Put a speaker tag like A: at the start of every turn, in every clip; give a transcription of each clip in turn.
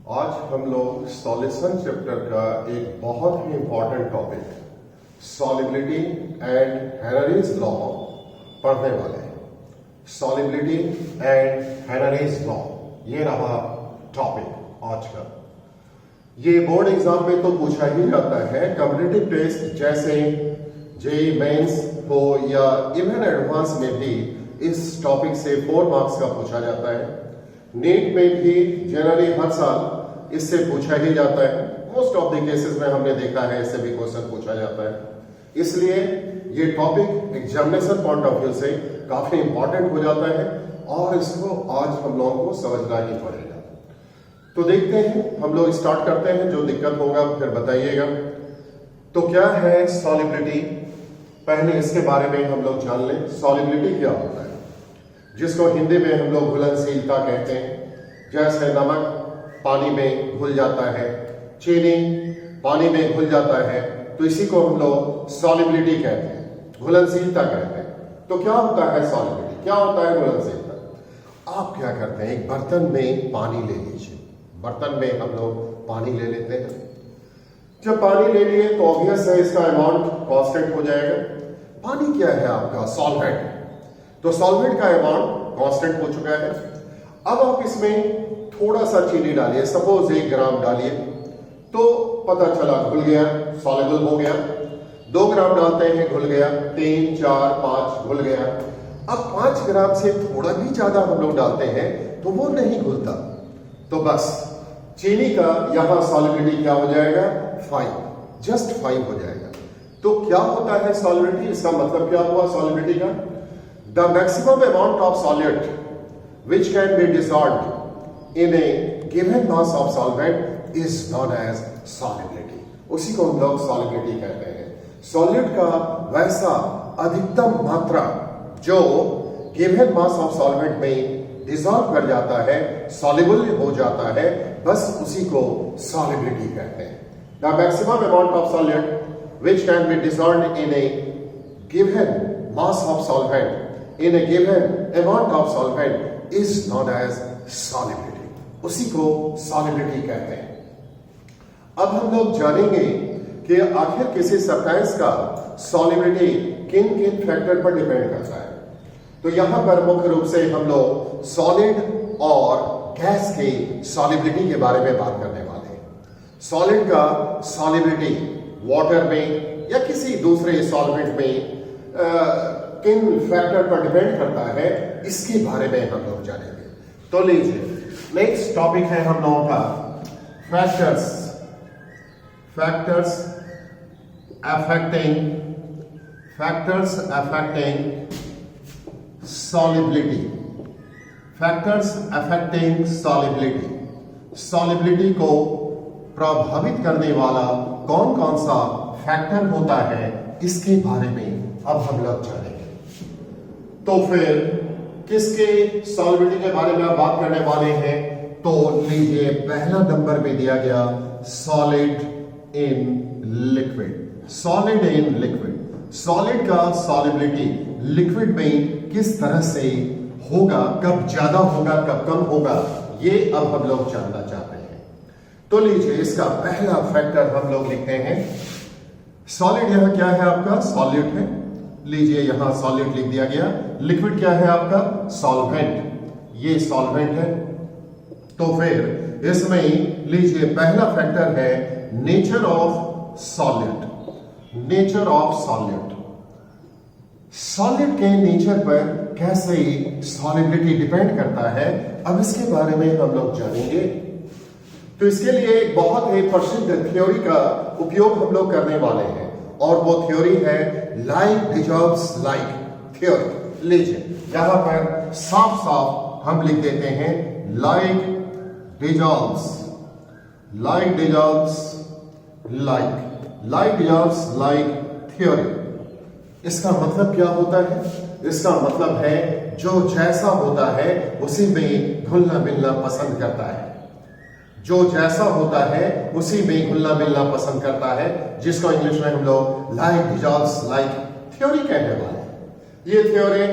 A: आज हम लोग सॉल्यूशन चैप्टर का एक बहुत ही important topic solubility and Henry's law पढ़ने वाले हैं। सॉल्युबिलिटी एंड हेनरीज लॉ ये रहा टॉपिक आज का। ये बोर्ड एग्जाम में तो पूछा ही जाता है। कॉम्पिटिटिव टेस्ट जैसे जेईई मेंस हो या इवन एडवांस में भी इस टॉपिक से 4 मार्क्स का पूछा जाता है। नीट में भी जनरली हर साल इससे पूछा ही जाता है। मोस्ट ऑफ द केसेस में हमने देखा है इससे भी क्वेश्चन पूछा जाता है। इसलिए ये topic examination point of view से काफी इंपॉर्टेंट हो जाता है और इसको आज हम लोगों को समझना ही पड़ेगा। तो देखते हैं, हम लोग स्टार्ट करते हैं। जो दिक्कत होगा फिर बताइएगा। तो क्या है सॉल्युबिलिटी, पहले इसके बारे में हम लोग जान लें। सॉल्युबिलिटी क्या होता है, जिसको हिंदी में हम लोग घुलनशीलता कहते हैं। जैसे नमक पानी में घुल जाता है, चीनी पानी में घुल जाता है, तो इसी को हम लोग सॉल्युबिलिटी कहते हैं, घुलनशीलता कहते हैं। तो क्या होता है सॉल्युबिलिटी, क्या होता है घुलनशीलता? आप क्या करते हैं, एक बर्तन में पानी ले लीजिए। बर्तन में हम लोग पानी ले लेते हैं। जब पानी ले लिए तो ऑब्वियस है इसका अमाउंट कांस्टेंट हो जाएगा। पानी क्या है आपका, सॉल्वेंट। तो सॉल्वेंट का अमाउंट कांस्टेंट हो चुका है। अब आप इसमें थोड़ा सा चीनी डालिए, सपोज 1 ग्राम डालिए, तो पता चला घुल गया, सॉल्युबल हो गया। 2 ग्राम डालते हैं, घुल गया। 3, 4, 5 घुल गया। अब 5 ग्राम से थोड़ा भी ज्यादा हम लोग डालते हैं तो वो नहीं घुलता। तो बस चीनी का यहां सॉल्युबिलिटी क्या हो जाएगा, 5, जस्ट 5 हो जाएगा। तो क्या होता है सॉल्युबिलिटी, इसका मतलब क्या हुआ सॉल्युबिलिटी का? The maximum amount of solute which can be dissolved in a given mass of solvent is known as solubility। उसी को हम लोग solubility कहते हैं। सॉल्यूट का वैसा अधिकतम मात्रा जो given mass of solvent में डिसॉल्व कर जाता है, soluble हो जाता है, बस उसी को solubility कहते हैं। The maximum amount of solute which can be dissolved in a given mass of solvent in a given amount of solvent is known as solubility। उसी को solubility कहते हैं। अब हम लोग जानेंगे कि आखिर किसी सब्सटेंस का solubility किन किन फैक्टर पर डिपेंड करता है। तो यहां पर मुख्य रूप से हम लोग सॉलिड और गैस के solubility के बारे में बात करने वाले हैं। सॉलिड का solubility वाटर में या किसी दूसरे सॉल्वेंट में किन फैक्टर पर डिपेंड करता है, इसके बारे में हम लोग जानेंगे। तो लीजिए, नेक्स्ट टॉपिक है हम लोगों का factors affecting solubility. Factors affecting solubility को प्रभावित करने वाला कौन कौन सा फैक्टर होता है, इसके बारे में अब हम लोग जानेंगे। तो फिर किसके सॉल्युबिलिटी के बारे में आप बात करने वाले हैं? तो लीजिए, पहला नंबर में दिया गया solid in liquid. Solid in liquid, solid का सॉल्युबिलिटी लिक्विड में किस तरह से होगा, कब ज्यादा होगा कब कम होगा, ये अब हम लोग जानना चाहते हैं। तो लीजिए, इसका पहला फैक्टर हम लोग लिखते हैं। सॉलिड यहां क्या है आपका, सॉल्यूट है। लीजिए, यहां सॉल्यूट लिख दिया गया। लिक्विड क्या है आपका, सॉल्वेंट। ये सॉल्वेंट है। तो फिर इसमें लीजिए, पहला फैक्टर है nature of solute. Nature of solute, solute के नेचर पर कैसे सॉल्युबिलिटी डिपेंड करता है, अब इसके बारे में हम लोग जानेंगे। तो इसके लिए एक बहुत ही प्रसिद्ध थ्योरी का उपयोग हम लोग करने वाले हैं और वो थ्योरी है लाइक डिजॉल्व्स लाइक थ्योरी। लीजिए, यहां पर साफ साफ हम लिख देते हैं लाइक डिजॉल्व्स लाइक थ्योरी। इसका मतलब क्या होता है? इसका मतलब है जो जैसा होता है उसी में घुलना मिलना पसंद करता है। जो जैसा होता है उसी में घुलना मिलना पसंद करता है, जिसको इंग्लिश में हम लोग लाइक डिजॉल्व्स लाइक थ्योरी कहने वाले हैं। ये थ्योरी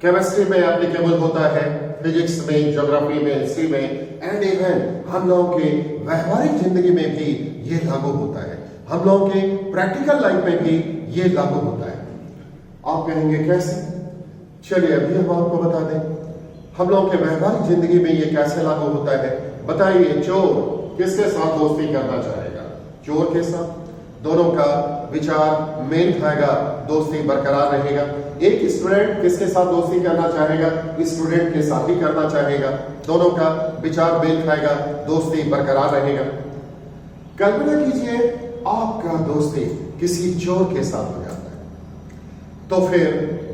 A: केमिस्ट्री में एप्लीकेबल होता है, फिजिक्स में, ज्योग्राफी में, हिस्ट्री में एंड इवन हम लोगों के व्यवहारिक जिंदगी में भी ये लागू होता है, हम लोगों के प्रैक्टिकल लाइफ में भी ये लागू होता है। आप कहेंगे कैसे? चलिए अभी हम आपको बता दें, हम लोगों के व्यवहारिक जिंदगी में ये कैसे लागू होता है। बताइए, चोर किसके साथ दोस्ती करना चाहेगा? चोर के साथ। दोनों का विचार मेल खाएगा, दोस्ती बरकरार रहेगा। एक स्टूडेंट किसके साथ दोस्ती करना चाहेगा? स्टूडेंट के साथ ही करना चाहेगा। दोनों का विचार मेल खाएगा, दोस्ती बरकरार रहेगा। कल्पना कीजिए आपका दोस्ती किसी चोर के साथ हो जाता है, तो फिर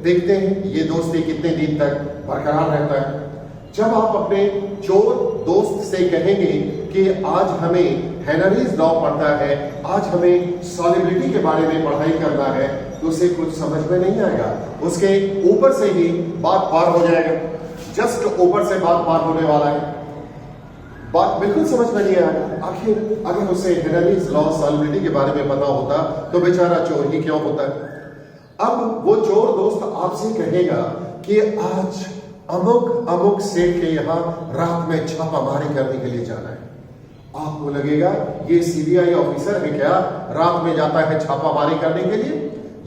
A: देखते हैं ये दोस्ती कितने दिन तक बरकरार रहता है। जब आप अपने चोर दोस्त से कहेंगे कि आज हमें हेनरीज लॉ पढ़ना है, आज हमें सॉलिबिलिटी के बारे में पढ़ाई करना है, तो उसे कुछ समझ में नहीं आएगा, उसके ऊपर से ही बात पार हो जाएगा, जस्ट ऊपर से बात पार होने वाला है, बात बिल्कुल समझ में नहीं आएगा। आखिर अगर उसे हेनरीज लॉ सॉलिबिलिटी के बारे में पता होता तो बेचारा चोर ही क्यों होता है। अब वो चोर दोस्त आपसे कहेगा कि आज अमुक अमुक सेठ के यहाँ रात में छापामारी करने के लिए जाना है। आपको लगेगा ये सीबीआई ऑफिसर है क्या, रात में जाता है छापामारी करने के लिए?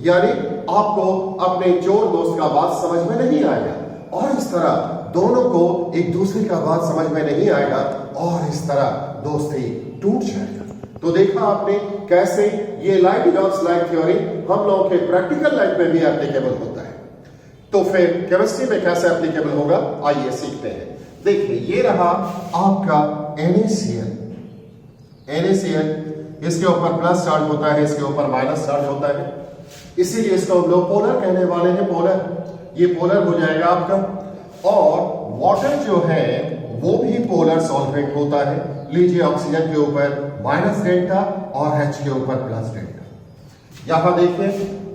A: यानी आपको अपने चोर दोस्त का बात समझ में नहीं आएगा, और इस तरह दोनों को एक दूसरे का बात समझ में नहीं आएगा, और इस तरह दोस्ती टूट जाएगा। तो देखा आपने कैसे ये लाइट-डॉट्स लाइट थ्योरी हम लोगों के प्रैक्टिकल लाइफ में भी एप्लीकेबल होता है। तो फिर केमिस्ट्री में कैसे एप्लीकेबल होगा, आइए सीखते हैं। देखिए, ये रहा आपका NaCl। इसके ऊपर प्लस चार्ज होता है, इसके ऊपर माइनस चार्ज होता है, इसीलिए इसको हम लोग पोलर कहने वाले हैं। पोलर, ये पोलर हो जाएगा आपका। और वाटर जो है वो भी पोलर सॉल्वेंट होता है। लीजिए, ऑक्सीजन के ऊपर माइनस डेल्टा और H के ऊपर प्लस डेल्टा। यहां देखिए,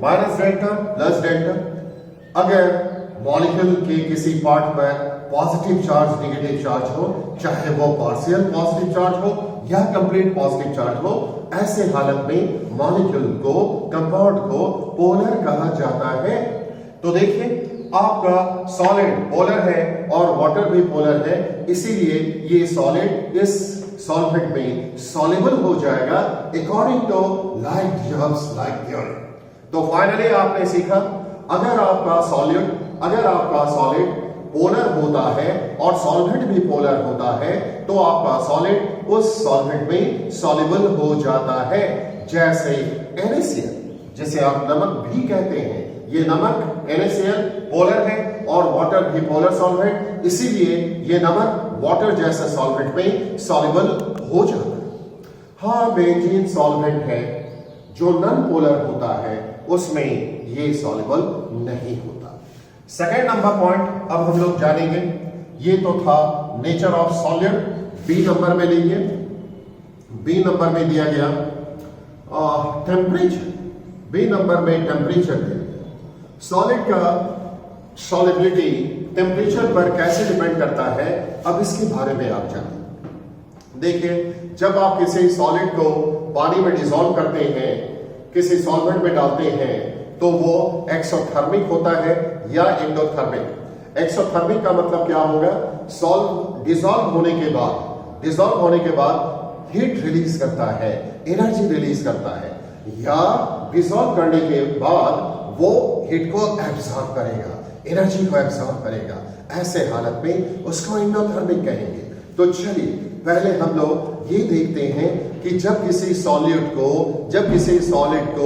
A: माइनस डेल्टा प्लस डेल्टा। अगर मॉलिक्यूल के किसी पार्ट पर पॉजिटिव चार्ज, नेगेटिव चार्ज हो, चाहे वो पार्शियल पॉजिटिव चार्ज हो या कंप्लीट पॉजिटिव चार्ज हो, ऐसे हालत में मॉलिक्यूल को, कंपाउंड को पोलर कहा जाता है। तो देखिए, आपका सॉलिड पोलर है और वाटर भी पोलर है, इसीलिए ये सॉलिड इस सॉल्वेंट में सॉल्युबल हो जाएगा according to light dots light theory. तो फाइनली आपने सीखा, अगर आपका सॉलिड पोलर होता है और सॉल्वेंट भी पोलर होता है, तो आपका सॉलिड उस सॉल्वेंट में सॉल्युबल हो जाता है। जैसे NaCl, जिसे आप नमक भी कहते हैं, ये नमक NaCl पोलर है और वाटर भी पोलर सॉल्वेंट, इसीलिए ये नमक वाटर जैसे सॉल्वेंट में सॉल्युबल हो जाता है। हाँ, बेंजीन सॉल्वेंट है जो नॉन पोलर होता है, उसमें ये सॉल्युबल नहीं होता। सेकेंड नंबर पॉइंट अब हम लोग जानेंगे। ये तो था nature of solid. B number में लीजिए, बी नंबर में दिया गया टेम्परेचर। बी नंबर में टेम्परेचर दिया गया। सॉलिड का सॉलिबिलिटी टेम्परेचर पर कैसे डिपेंड करता है, अब इसके बारे में आप जानें। देखिए, जब आप किसी सॉलिड को पानी में डिसॉल्व करते हैं, किसी सॉल्वेंट में डालते हैं, तो वो एक्सोथर्मिक होता है या एंडोथर्मिक। एक्सोथर्मिक का मतलब क्या होगा? डिसॉल्व होने के बाद हीट रिलीज करता है, एनर्जी रिलीज करता है, या डिसॉल्व करने के बाद वो हीट को एब्सॉर्ब करेगा, एनर्जी को एब्सॉर्ब करेगा। ऐसे हालत में उसको एंडोथर्मिक कहेंगे। तो चलिए पहले हम लोग ये देखते हैं कि जब किसी सॉलिड को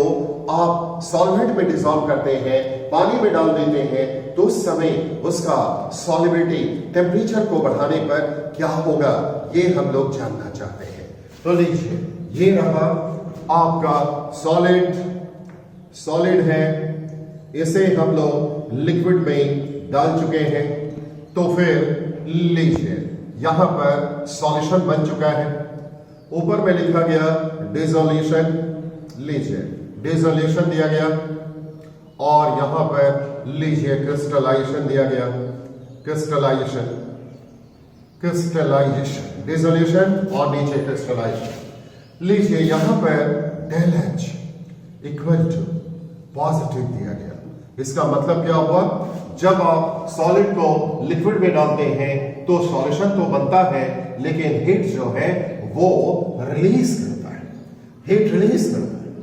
A: आप सॉल्वेंट में डिसॉल्व करते हैं, पानी में डाल देते हैं, तो उस समय उसका सॉलिबिलिटी टेम्परेचर को बढ़ाने पर क्या होगा, ये हम लोग जानना चाहते हैं। तो लीजिए, ये रहा आपका सॉलिड है, इसे हम लोग लिक्विड में डाल चुके हैं। तो फिर लीजिए, यहां पर सॉल्यूशन बन चुका है। ऊपर में लिखा गया डिसोल्यूशन। लीजिए, डिसोल्यूशन दिया गया, और यहां पर लीजिए क्रिस्टलाइजेशन दिया गया। क्रिस्टलाइजेशन, डिसोल्यूशन और नीचे क्रिस्टलाइजेशन। लीजिए, यहां पर del H equal to positive दिया गया। इसका मतलब क्या हुआ? जब आप सॉलिड को लिक्विड में डालते हैं तो सॉल्यूशन तो बनता है, लेकिन हीट जो है वो रिलीज करता है, हीट रिलीज करता है।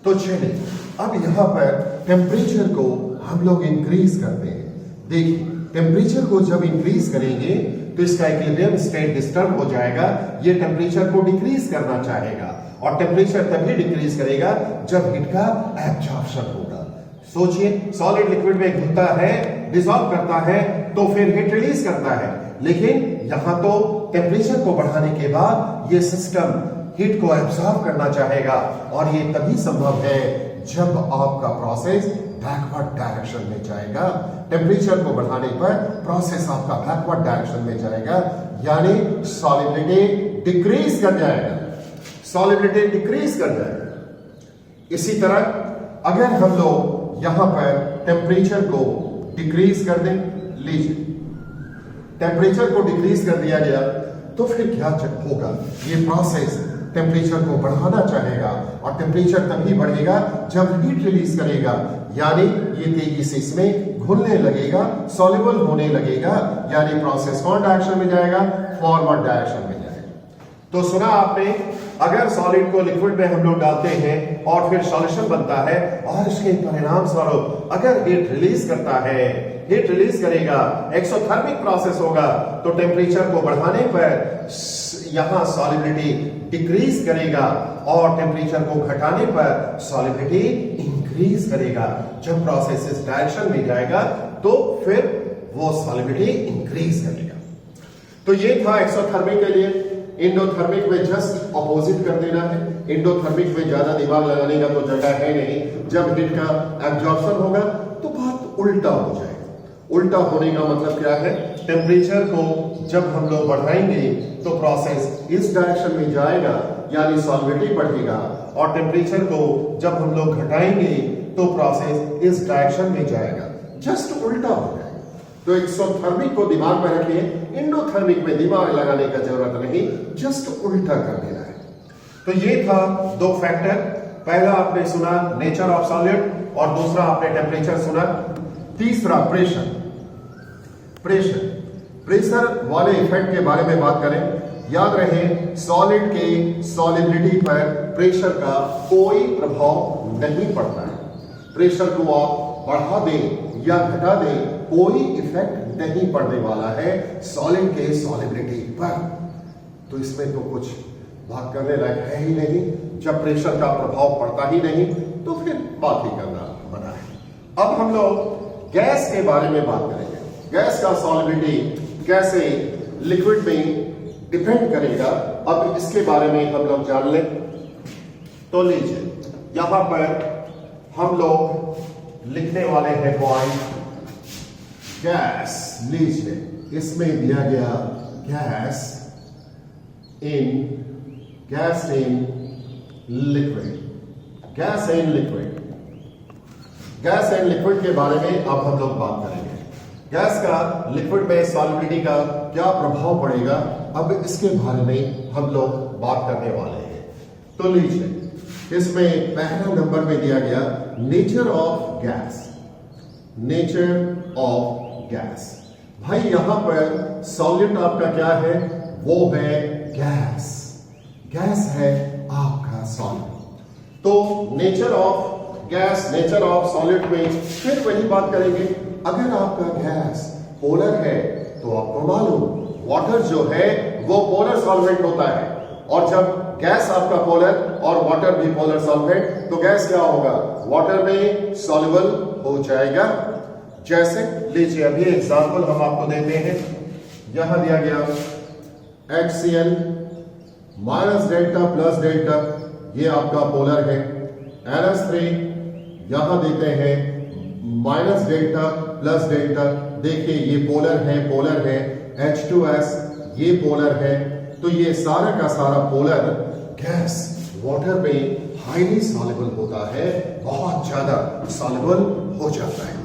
A: तो चलिए अब यहां पर टेम्परेचर को हम लोग इंक्रीज करते हैं। देखिए टेम्परेचर को जब इंक्रीज करेंगे तो इसका इक्विलिब्रियम स्टेट डिस्टर्ब हो जाएगा, ये टेम्परेचर को डिक्रीज करना चाहेगा, और टेम्परेचर तभी डिक्रीज करेगा जब हीट का एब्जॉर्प्शन होगा। सोचिए सॉलिड लिक्विड में घुलता है, डिसॉल्व करता है, तो फिर हीट रिलीज करता है, लेकिन यहां तो टेम्परेचर को बढ़ाने के बाद ये सिस्टम हीट को एब्जॉर्ब करना चाहेगा, और ये तभी संभव है जब आपका प्रोसेस बैकवर्ड डायरेक्शन में जाएगा। टेम्परेचर को बढ़ाने पर प्रोसेस आपका बैकवर्ड डायरेक्शन में जाएगा, यानी सॉलिबिलिटी डिक्रीज कर जाएगा, सॉलिबिलिटी डिक्रीज कर जाएगा। इसी तरह अगर हम लोग यहां पर टेम्परेचर को डिक्रीज कर दें, लीजिए टेम्परेचर को डिक्रीज कर दिया गया, तो फिर क्या होगा, ये प्रोसेस टेम्परेचर को बढ़ाना चाहेगा, और टेम्परेचर तभी बढ़ेगा जब हीट रिलीज करेगा, यानी ये तेजी से इसमें घुलने लगेगा, सॉल्युबल होने लगेगा, यानी प्रोसेस कौन डायरेक्शन में जाएगा, फॉरवर्ड डायरेक्शन में जाएगा। तो सुना आपने, अगर सॉलिड को लिक्विड में हम लोग डालते हैं और फिर सॉल्यूशन बनता है, और इसके परिणाम स्वरूप अगर हीट रिलीज करता है, हीट रिलीज करेगा, एक्सोथर्मिक प्रोसेस होगा, तो टेम्परेचर को बढ़ाने पर यहां सॉलिबिलिटी डिक्रीज करेगा, और टेम्परेचर को घटाने पर सॉलिबिलिटी इंक्रीज करेगा। जब प्रोसेस इस डायरेक्शन में जाएगा तो फिर वो सॉलिबिलिटी इंक्रीज करेगा। तो ये था एक्सोथर्मिक के लिए। इंडोथर्मिक में जस्ट अपोजिट कर देना है। इंडोथर्मिक में ज्यादा दिमाग लगाने का तो जगह है नहीं। जब हीट का एब्जॉर्प्शन होगा तो बात उल्टा हो जाएगा। उल्टा होने का मतलब क्या है, टेम्परेचर को जब हम लोग बढ़ाएंगे तो प्रोसेस इस डायरेक्शन में जाएगा, यानी सॉल्विटी बढ़ेगा, और टेम्परेचर को जब हम लोग घटाएंगे तो प्रोसेस इस डायरेक्शन में जाएगा, जस्ट उल्टा हो जाएगा। तो एक्सोथर्मिक को दिमाग में रखिए, इंडोथर्मिक में दिमाग लगाने का जरूरत नहीं, जस्ट उल्टा कर देना है। तो ये था दो फैक्टर, पहला आपने सुना नेचर ऑफ सॉलिड, और दूसरा आपने टेम्परेचर सुना। तीसरा प्रेशर। प्रेशर प्रेशर वाले इफेक्ट के बारे में बात करें। याद रहे सॉलिड के सॉलिबिलिटी पर प्रेशर का कोई प्रभाव नहीं पड़ता है। प्रेशर को आप बढ़ा दें या घटा दें, कोई इफेक्ट नहीं पड़ने वाला है सॉलिड के सॉलिबिलिटी पर। तो इसमें तो कुछ बात करने लायक है ही नहीं। जब प्रेशर का प्रभाव पड़ता ही नहीं तो फिर बात ही करना बना है। अब हम लोग गैस के बारे में बात करेंगे। गैस का सॉलिबिलिटी कैसे लिक्विड में डिपेंड करेगा, अब इसके बारे में हम लोग जान लें। तो लीजिए यहां पर हम लोग लिखने वाले हैं पॉइंट गैस। लीजिए इसमें दिया गया gas in liquid. Gas in liquid. Gas and liquid के बारे में अब हम लोग बात करेंगे। गैस का लिक्विड में सॉलिबिलिटी का क्या प्रभाव पड़ेगा, अब इसके बारे में हम लोग बात करने वाले हैं। तो लीजिए इसमें पहला नंबर में दिया गया nature of gas. Nature of gas, भाई यहां पर सॉल्यूट आपका क्या है, वो है गैस। गैस है आपका सॉल्यूट। तो nature of gas, nature of solid में फिर वही बात करेंगे। अगर आपका गैस पोलर है तो आपको मालूम वाटर जो है वो पोलर सॉल्वेंट होता है, और जब गैस आपका पोलर और वाटर भी पोलर सॉल्वेंट, तो गैस क्या होगा, वाटर में सॉल्युबल हो जाएगा। जैसे लीजिए अभी एग्जांपल हम आपको देते हैं। यहां दिया गया HCl minus delta plus delta, ये आपका पोलर है। NH3 यहां देते हैं माइनस डेल्टा प्लस डेल्टा, देखिए ये पोलर है। H2S ये पोलर है। तो ये सारा का सारा पोलर गैस वाटर में हाईली सॉल्युबल होता है, बहुत ज्यादा सॉल्युबल हो जाता है।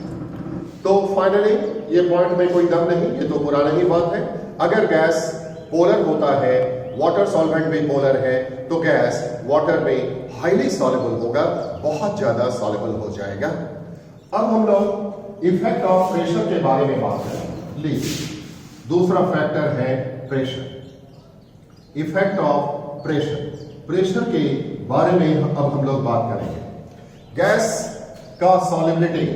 A: तो फाइनली ये पॉइंट में कोई दम नहीं, ये तो पुरानी ही बात है। अगर गैस पोलर होता है, वाटर सॉल्वेंट भी पोलर है, तो गैस वाटर में हाईली सॉल्युबल होगा, बहुत ज्यादा सॉल्युबल हो जाएगा। अब हम लोग इफेक्ट ऑफ प्रेशर के बारे में बात करें। लीजिए, दूसरा फैक्टर है pressure. Effect of pressure, pressure के बारे में अब हम लोग बात करेंगे। गैस का सॉलिबिलिटी,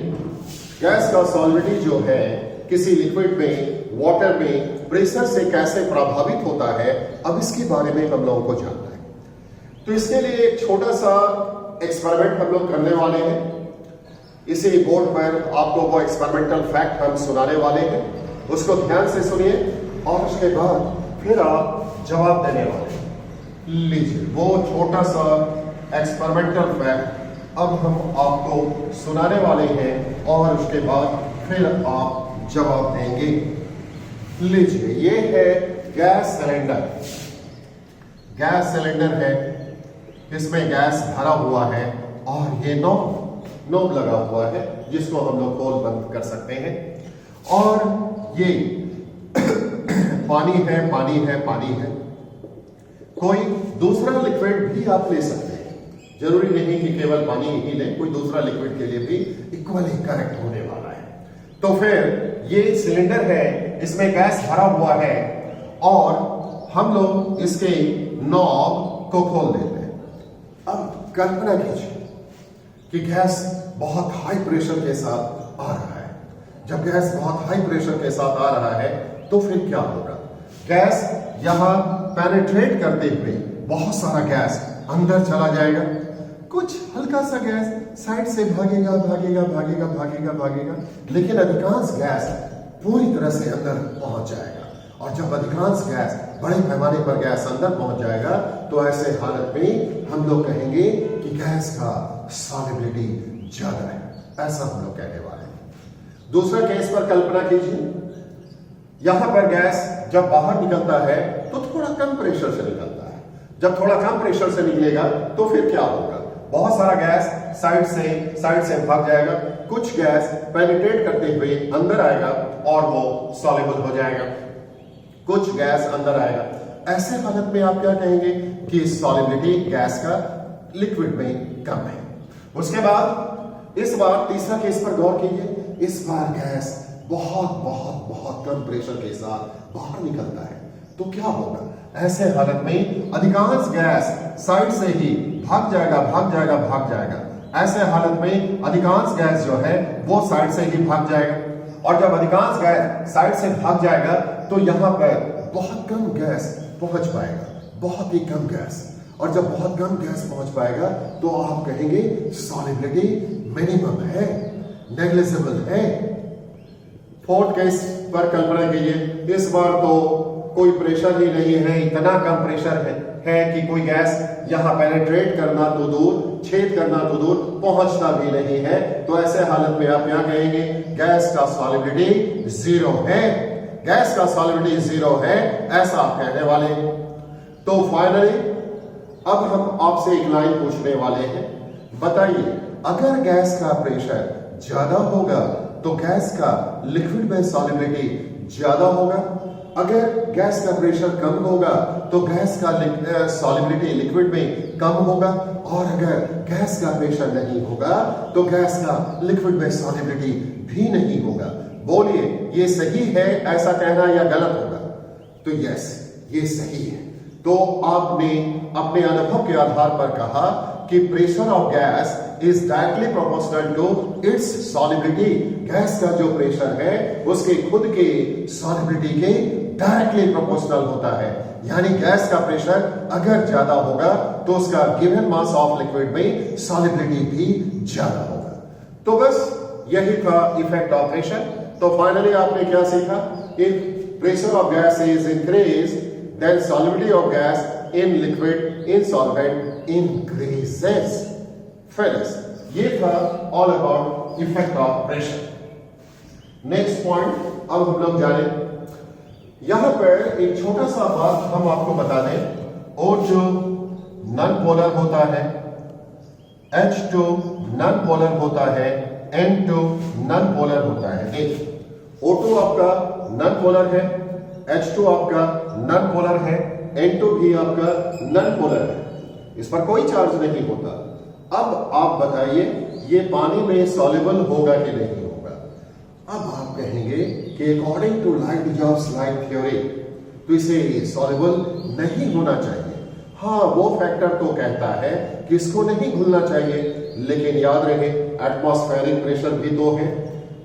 A: गैस का सॉलिबिलिटी जो है किसी लिक्विड में, वाटर में प्रेशर से कैसे प्रभावित होता है, अब इसके बारे में हम लोगों को जानना है। तो इसके लिए एक छोटा सा एक्सपेरिमेंट हम लोग करने वाले हैं। इसी बोर्ड पर आपको वो एक्सपेरिमेंटल फैक्ट हम सुनाने वाले हैं, उसको ध्यान से सुनिए और उसके बाद फिर आप जवाब देने वाले हैं। लीजिए, वो छोटा सा एक्सपेरिमेंटल फैक्ट अब हम आपको सुनाने वाले हैं और उसके बाद फिर आप जवाब देंगे। लीजिए, ये है गैस सिलेंडर। गैस सिलेंडर है, इसमें गैस भरा हुआ है और ये नॉब लगा हुआ है जिसको हम लोग खोल बंद कर सकते हैं। और ये पानी है, पानी है, पानी है। कोई दूसरा लिक्विड भी आप ले सकते हैं, जरूरी नहीं कि केवल पानी ही लें, कोई दूसरा लिक्विड के लिए भी इक्वली करेक्ट होने वाला है। तो फिर ये सिलेंडर है, इसमें गैस भरा हुआ है और हम लोग इसके नॉब को खोल देते हैं। अब कल्पना कीजिए कि गैस बहुत हाई प्रेशर के साथ आ रहा है। जब गैस बहुत हाई प्रेशर के साथ आ रहा है तो फिर क्या होगा? गैस यहां पेनिट्रेट करते हुए बहुत सारा गैस अंदर चला जाएगा, कुछ हल्का सा गैस साइड से भागेगा भागेगा भागेगा भागेगा भागेगा, लेकिन अधिकांश गैस पूरी तरह से अंदर पहुंच जाएगा। और जब अधिकांश गैस, बड़े पैमाने पर गैस अंदर पहुंच जाएगा तो ऐसे हालत में हम लोग कहेंगे कि गैस का सॉलिबिलिटी ज्यादा है, ऐसा हम लोग कहने वाले हैं। दूसरा केस पर कल्पना कीजिए, यहां पर गैस जब बाहर निकलता है तो थोड़ा कम प्रेशर से निकलता है। जब थोड़ा कम प्रेशर से निकलेगा तो फिर क्या होगा? बहुत सारा गैस साइड से भाग जाएगा, कुछ गैस पेनिट्रेट करते हुए अंदर आएगा और वो सॉल्युबल हो जाएगा, कुछ गैस अंदर आएगा। ऐसे हालत में आप क्या कहेंगे कि सॉलिबिलिटी गैस का लिक्विड में कम है। उसके बाद इस बार तीसरा केस पर गौर कीजिए। इस बार गैस बहुत बहुत बहुत कम प्रेशर के साथ बाहर निकलता है, तो क्या होगा? ऐसे हालत में अधिकांश गैस साइड से ही भाग जाएगा भाग जाएगा भाग जाएगा। ऐसे हालत में अधिकांश गैस जो है वो साइड से ही भाग जाएगा, और जब अधिकांश गैस साइड से भाग जाएगा तो यहां पर बहुत कम गैस पहुंच पाएगा, बहुत ही कम गैस। और जब बहुत कम गैस पहुंच पाएगा तो आप कहेंगे सॉलिबिलिटी मिनिमम है, नेग्लिजिबल है। फोर्थ केस पर कल्पना कीजिए, इस बार तो कोई प्रेशर ही नहीं है, इतना कम प्रेशर है कि कोई गैस यहां पेनिट्रेट करना तो दूर, छेद करना तो दूर, पहुंचता भी नहीं है। तो ऐसे हालत में आप क्या कहेंगे? गैस का सॉलिबिलिटी जीरो है, गैस का सॉलिबिलिटी जीरो है, ऐसा आप कहने वाले। तो फाइनली अब हम आपसे एक लाइन पूछने वाले हैं, बताइए अगर गैस का प्रेशर ज्यादा होगा तो गैस का लिक्विड में सॉलिबिलिटी ज्यादा होगा, अगर गैस का प्रेशर कम होगा तो गैस का सॉलिबिलिटी लिक्विड में कम होगा, और अगर गैस का प्रेशर नहीं होगा तो गैस का लिक्विड में सॉलिबिलिटी भी नहीं होगा। बोलिए, ये सही है ऐसा कहना या गलत होगा? तो यस, ये सही है। तो आपने अपने अनुभव के आधार पर कहा कि pressure of gas is directly proportional to its solubility. Gas का जो प्रेशर है उसके खुद के सॉलिबिलिटी के डायरेक्टली प्रोपोर्शनल होता है। यानी गैस का प्रेशर अगर ज्यादा होगा तो उसका गिवन मास ऑफ लिक्विड में सॉलिबिलिटी भी ज्यादा होगा। तो बस यही था इफेक्ट ऑफ प्रेशर। तो फाइनली आपने क्या सीखा? If pressure of gas is increase then solubility of gas in liquid in solvent increases. Finish. ये था all about effect of pressure. Next point अब हम लोग जाने, यहां पर एक छोटा सा बात हम आपको बता दें। O2 नॉन पोलर होता है, H2 नॉन पोलर होता है, N2 नॉन पोलर होता है। देखिए, O2 आपका नॉन पोलर है, H2 आपका नॉन पोलर है, N2 भी आपका नॉन पोलर है, इस पर कोई चार्ज नहीं होता। अब आप बताइए ये पानी में सॉल्युबल होगा कि नहीं होगा? अब आप कहेंगे कि अकॉर्डिंग टू लाइट थ्योरी तो इसे सॉल्युबल नहीं होना चाहिए। हाँ, वो फैक्टर तो कहता है कि इसको नहीं घुलना चाहिए, लेकिन याद रहे एटमॉस्फेरिक प्रेशर भी तो है,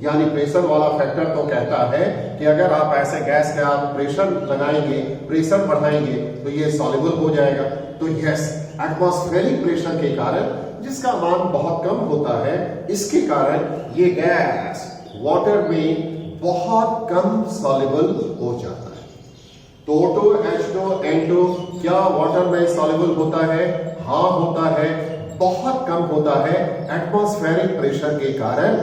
A: यानी प्रेशर वाला फैक्टर तो कहता है कि अगर आप ऐसे गैस का प्रेशर लगाएंगे, प्रेशर बढ़ाएंगे तो ये सॉल्युबल हो जाएगा। तो यस, एटमॉस्फेरिक प्रेशर के कारण जिसका मान बहुत कम होता है, इसके कारण ये गैस वाटर में बहुत कम सॉल्युबल हो जाता है। तो O2, H2, N2 क्या वाटर में सॉल्युबल होता है? हाँ होता है, बहुत कम होता है एटमॉस्फेरिक प्रेशर के कारण।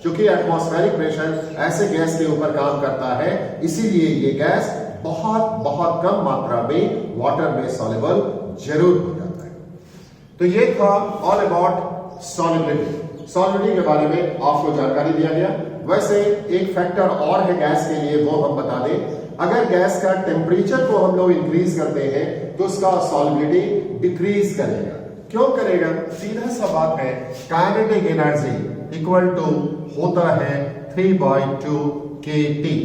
A: क्योंकि एटमॉस्फेरिक प्रेशर ऐसे गैस के ऊपर काम करता है, इसीलिए ये गैस बहुत बहुत कम मात्रा में वाटर में सॉल्युबल जरूर हो जाता है। तो ये था ऑल अबाउट सॉल्युबिलिटी। सॉल्युबिलिटी के बारे में आपको जानकारी दिया गया। वैसे एक फैक्टर और है गैस के लिए, वो हम बता दें। अगर गैस का टेम्परेचर को हम लोग इंक्रीज करते हैं तो उसका सॉल्युबिलिटी डिक्रीज करेगा। क्यों करेगा? सीधा सा बात है, काइनेटिक एनर्जी इक्वल टू होता है 3/2 kT।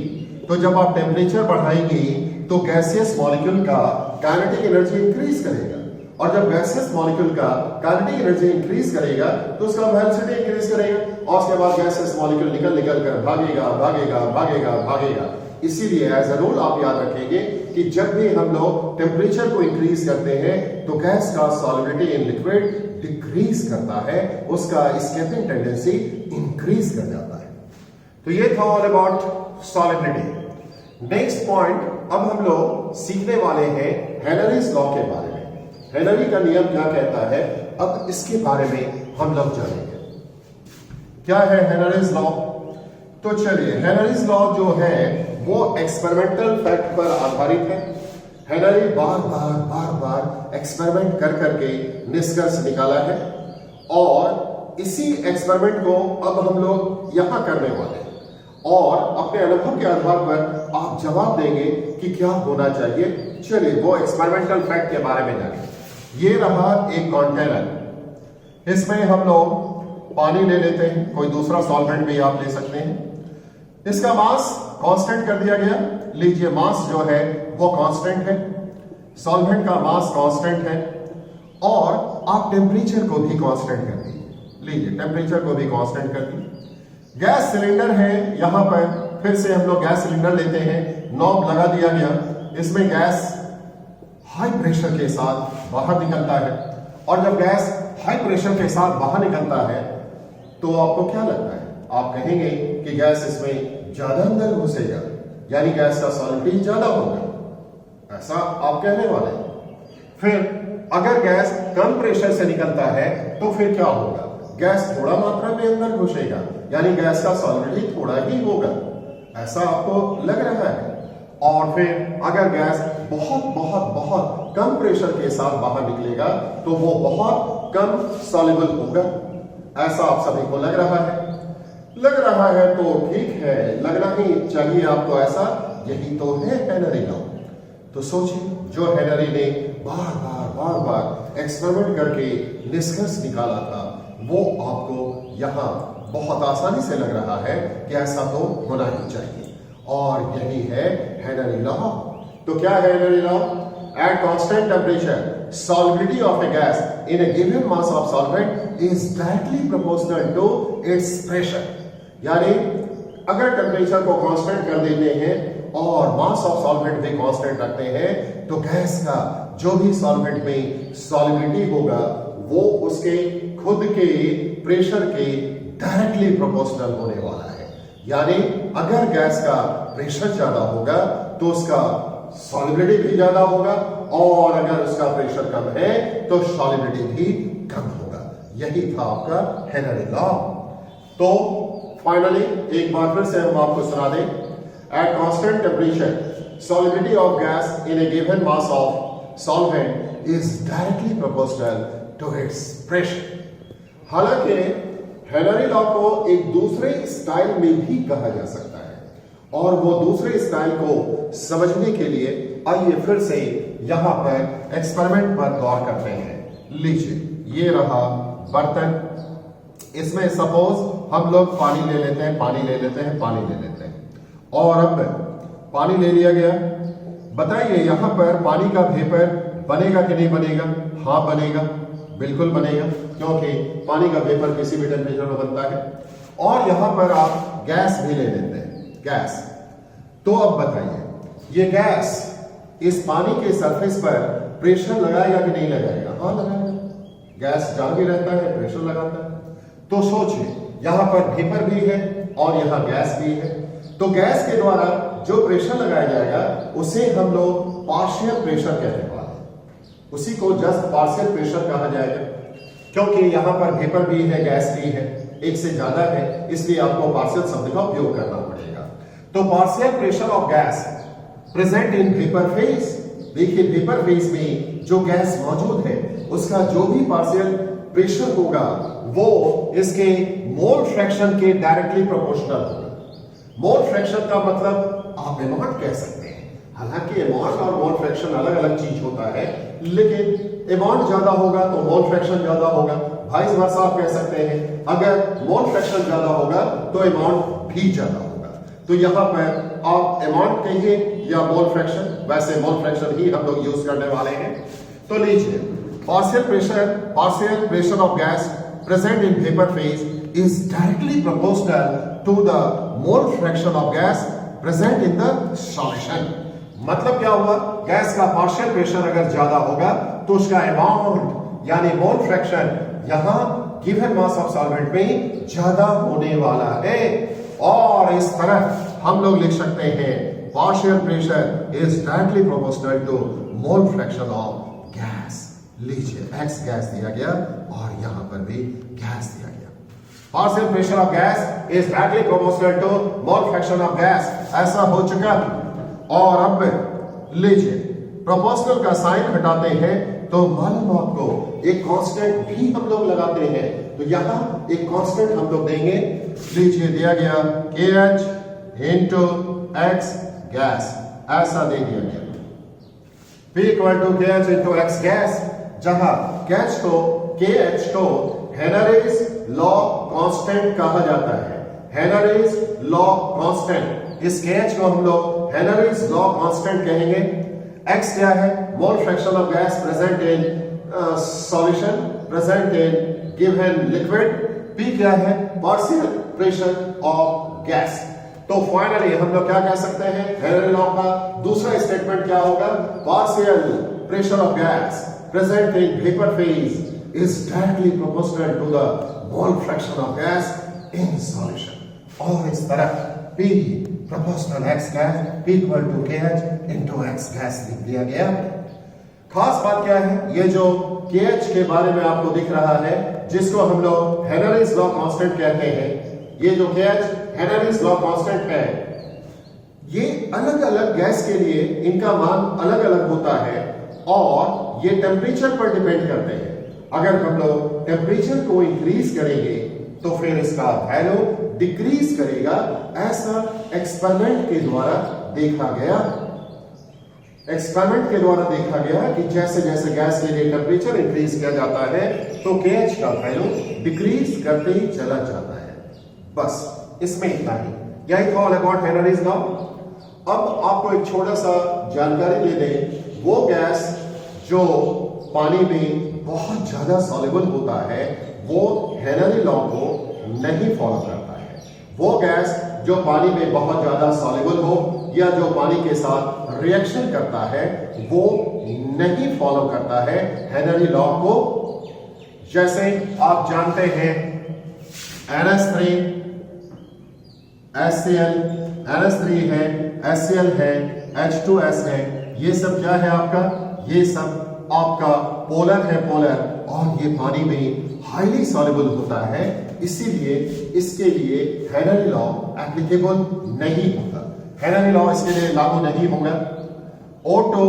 A: तो जब आप टेम्परेचर बढ़ाएंगे तो गैसियस मॉलिक्यूल का काइनेटिक एनर्जी इंक्रीज करेगा, और जब गैसियस मॉलिक्यूल का काइनेटिक एनर्जी इंक्रीज करेगा तो उसका वेलोसिटी इंक्रीज करेगा, और उसके बाद गैसियस मॉलिक्यूल निकल कर भागेगा भागेगा भागेगा भागेगा। इसीलिए एज अ रूल आप याद रखेंगे कि जब भी हम लोग टेम्परेचर को इंक्रीज करते हैं तो गैस का सॉल्युबिलिटी इन लिक्विड डिक्रीज करता है, उसका एस्केपिंग टेंडेंसी इंक्रीज कर जाता है। तो ये था all about solubility. Next point अब हम लोग सीखने वाले हैं हेनरीज लॉ के बारे में। हेनरी का नियम क्या कहता है, अब इसके बारे में हम लोग जानेंगे। क्या है हेनरीज लॉ? तो चलिए, हेनरीज लॉ जो है वो एक्सपेरिमेंटल फैक्ट पर आधारित है। हेनरी बार बार एक्सपेरिमेंट कर करके निष्कर्ष निकाला है, और इसी एक्सपेरिमेंट को अब हम लोग यहां करने वाले हैं, और अपने अनुभव के आधार पर आप जवाब देंगे कि क्या होना चाहिए। चलिए वो एक्सपेरिमेंटल फैक्ट के बारे में जानें। ये रहा एक कंटेनर, इसमें हम लोग पानी ले लेते हैं, कोई दूसरा सॉल्वेंट भी आप ले सकते हैं। इसका मास कांस्टेंट कर दिया गया। लीजिए, मास जो है वो कांस्टेंट है, सॉल्वेंट का मास कांस्टेंट है, और आप टेम्परेचर को भी कांस्टेंट कर दीजिए। लीजिए, टेम्परेचर को भी कांस्टेंट कर दीजिए। गैस सिलेंडर है, यहां पर फिर से हम लोग गैस सिलेंडर लेते हैं, नॉब लगा दिया गया, इसमें गैस हाई प्रेशर के साथ बाहर निकलता है, और जब गैस हाई प्रेशर के साथ बाहर निकलता है तो आपको क्या लगता है? आप कहेंगे कि गैस इसमें ज्यादा अंदर घुसेगा, यानी गैस का सॉल्युबिलिटी ज्यादा होगा, ऐसा आप कहने वाले हैं। फिर अगर गैस कम प्रेशर से निकलता है तो फिर क्या होगा? गैस थोड़ा मात्रा में अंदर घुसेगा, यानी गैस का सॉल्युबिलिटी थोड़ा ही होगा, ऐसा आपको लग रहा है। और फिर अगर गैस बहुत बहुत बहुत कम प्रेशर के साथ बाहर निकलेगा तो वो बहुत कम सॉल्युबल होगा, ऐसा आप सभी को लग रहा है। लग रहा है तो ठीक है, लगना ही चाहिए आपको ऐसा, यही तो है हेनरी लॉ। तो सोचिए, जो हेनरी ने बार बार एक्सपेरिमेंट करके निष्कर्ष निकाला था, वो आपको यहां बहुत आसानी से लग रहा है कि ऐसा तो होना ही चाहिए, और यही है हेनरी लॉ। तो क्या है Henry law? Eight constant temperature solubility of a gas in a given mass of solvent is directly proportional to its pressure। यानी अगर टेम्परेचर को कांस्टेंट कर देते हैं और मास ऑफ सॉल्वेंट भी कांस्टेंट रखते हैं तो गैस का जो भी सॉल्वेंट में सॉल्युबिलिटी होगा वो उसके खुद के प्रेशर के डायरेक्टली प्रोपोर्शनल होने वाला है। यानी अगर गैस का प्रेशर ज्यादा होगा तो उसका सॉल्युबिलिटी भी ज्यादा होगा, और अगर उसका प्रेशर कम है तो सॉल्युबिलिटी भी कम होगा। यही था आपका हेनरी लॉ। तो फाइनली एक बार फिर से हम आपको सुना दें, at constant temperature solubility of gas in a given mass of solvent is directly proportional to its pressure. हालांकि हेनरी लॉ को एक दूसरे स्टाइल में भी कहा जा सकता है, और वो दूसरे स्टाइल को समझने के लिए आइए फिर से यहां पर एक्सपेरिमेंट पर गौर करते हैं। लीजिए, ये रहा बर्तन, इसमें सपोज हम लोग पानी ले लेते हैं, पानी ले लेते हैं, पानी ले लेते हैं, और अब पानी ले लिया गया। बताइए यहां पर पानी का वेपर बनेगा कि नहीं बनेगा? हाँ बनेगा, बिल्कुल बनेगा, क्योंकि पानी का वेपर किसी भी टेम्परेचर में बनता है। और यहां पर आप गैस भी ले लेते हैं, गैस। तो अब बताइए ये गैस इस पानी के सरफेस पर प्रेशर लगाएगा कि नहीं लगाएगा? हाँ लगाएगा। गैस जहां भी रहता है प्रेशर लगाता है। तो सोचिए यहां पर वेपर भी है और यहां गैस भी है, तो गैस के द्वारा जो प्रेशर लगाया जाएगा उसे हम लोग पार्शियल प्रेशर कहने वाले हैं, उसी को जस्ट पार्शियल प्रेशर कहा जाएगा, क्योंकि यहां पर वेपर भी है, गैस भी है, एक से ज्यादा है, इसलिए आपको पार्शियल शब्द का उपयोग करना पड़ेगा। तो partial pressure of gas present in vapour phase. देखिए वेपर फेज में जो गैस मौजूद है उसका जो भी पार्शियल प्रेशर होगा वो इसके मोल फ्रैक्शन के डायरेक्टली प्रोपोर्शनल होगा। मोल फ्रैक्शन का मतलब आप अमाउंट कह सकते हैं, हालांकि अमाउंट और मोल फ्रैक्शन अलग अलग चीज होता है, लेकिन अमाउंट ज्यादा होगा तो मोल फ्रैक्शन ज्यादा होगा। वाइस वर्सा आप कह सकते हैं, अगर मोल फ्रैक्शन ज्यादा होगा तो अमाउंट भी ज्यादा होगा। तो यहां पर आप अमाउंट कहिए या मोल फ्रैक्शन, वैसे मोल फ्रैक्शन ही हम लोग यूज करने वाले हैं। तो लीजिए partial pressure of gas present in vapor phase is directly proportional to the mole fraction of gas present in the solution। मतलब क्या हुआ? गैस का पार्शियल प्रेशर अगर ज्यादा होगा तो उसका अमाउंट यानी मोल फ्रैक्शन यहां गिवन मास ऑफ सॉल्वेंट में ज्यादा होने वाला है। और इस तरह हम लोग लिख सकते हैं partial pressure is directly proportional to mole fraction of gas. लीजिए एक्स गैस दिया गया और यहां पर भी गैस दिया गया। Partial pressure of gas is directly proportional to mole fraction of gas, ऐसा हो चुका। और अब लीजिए प्रोपोर्शनल का साइन हटाते हैं तो मालूम आपको एक कांस्टेंट भी हम लोग लगाते हैं, तो यहां एक कांस्टेंट हम लोग देंगे। लीजिए दिया गया KH इंटू एक्स गैस, ऐसा दे दिया गया। P equal to KH into x gas, जहां KH को हेनरीज लॉ कांस्टेंट कहा जाता है। हेनरीज लॉ कांस्टेंट, इस KH को हम लोग हेनरीज लॉ कांस्टेंट कहेंगे। X क्या है? Mole fraction of gas present in solution, present in given liquid. P क्या है? Partial pressure of gas. तो फाइनली हम लोग क्या कह सकते हैं? हेनरी लॉ का दूसरा स्टेटमेंट क्या होगा? Partial pressure of gas present in vapor phase is directly proportional to the mole fraction of gas in solution। और इस तरह P proportional X gas P equal to KH into X gas लिख दिया गया। खास बात क्या है? ये जो KH के बारे में आपको दिख रहा है, जिसको हम लोग हेनरीज लॉ कांस्टेंट कहते हैं, ये जो KH हेनरीज लॉ कांस्टेंट है, ये अलग अलग गैस के लिए इनका मान अलग अलग होता है और ये टेम्परेचर पर डिपेंड करते हैं। अगर हम लोग टेम्परेचर को इंक्रीज करेंगे तो फिर इसका वैल्यू डिक्रीज करेगा, ऐसा एक्सपेरिमेंट के द्वारा देखा गया। एक्सपेरिमेंट के द्वारा देखा गया कि जैसे जैसे गैस के लिए टेम्परेचर इंक्रीज किया जाता है तो KH का वैल्यू डिक्रीज करते ही चला जाता है। बस इसमें इतना ही, यही था ऑल अबाउट हेनरीज लॉ। अब आपको एक छोटा सा जानकारी दे दें, वो गैस जो पानी में बहुत ज्यादा सॉल्युबल होता है वो हेनरी लॉ को नहीं फॉलो करता है। वो गैस जो पानी में बहुत ज्यादा सॉल्युबल हो या जो पानी के साथ रिएक्शन करता है वो नहीं फॉलो करता है हेनरी लॉ को। जैसे आप जानते हैं NH3 HCl, NH3 है, HCl है, H2S है, ये सब क्या है आपका? ये सब आपका पोलर है, पोलर, और ये पानी में हाईली सॉल्युबल होता है, इसीलिए इसके लिए हेनरी लॉ एप्लीकेबल नहीं होता। हेनरी लॉ इसके लिए लागू नहीं होगा। O2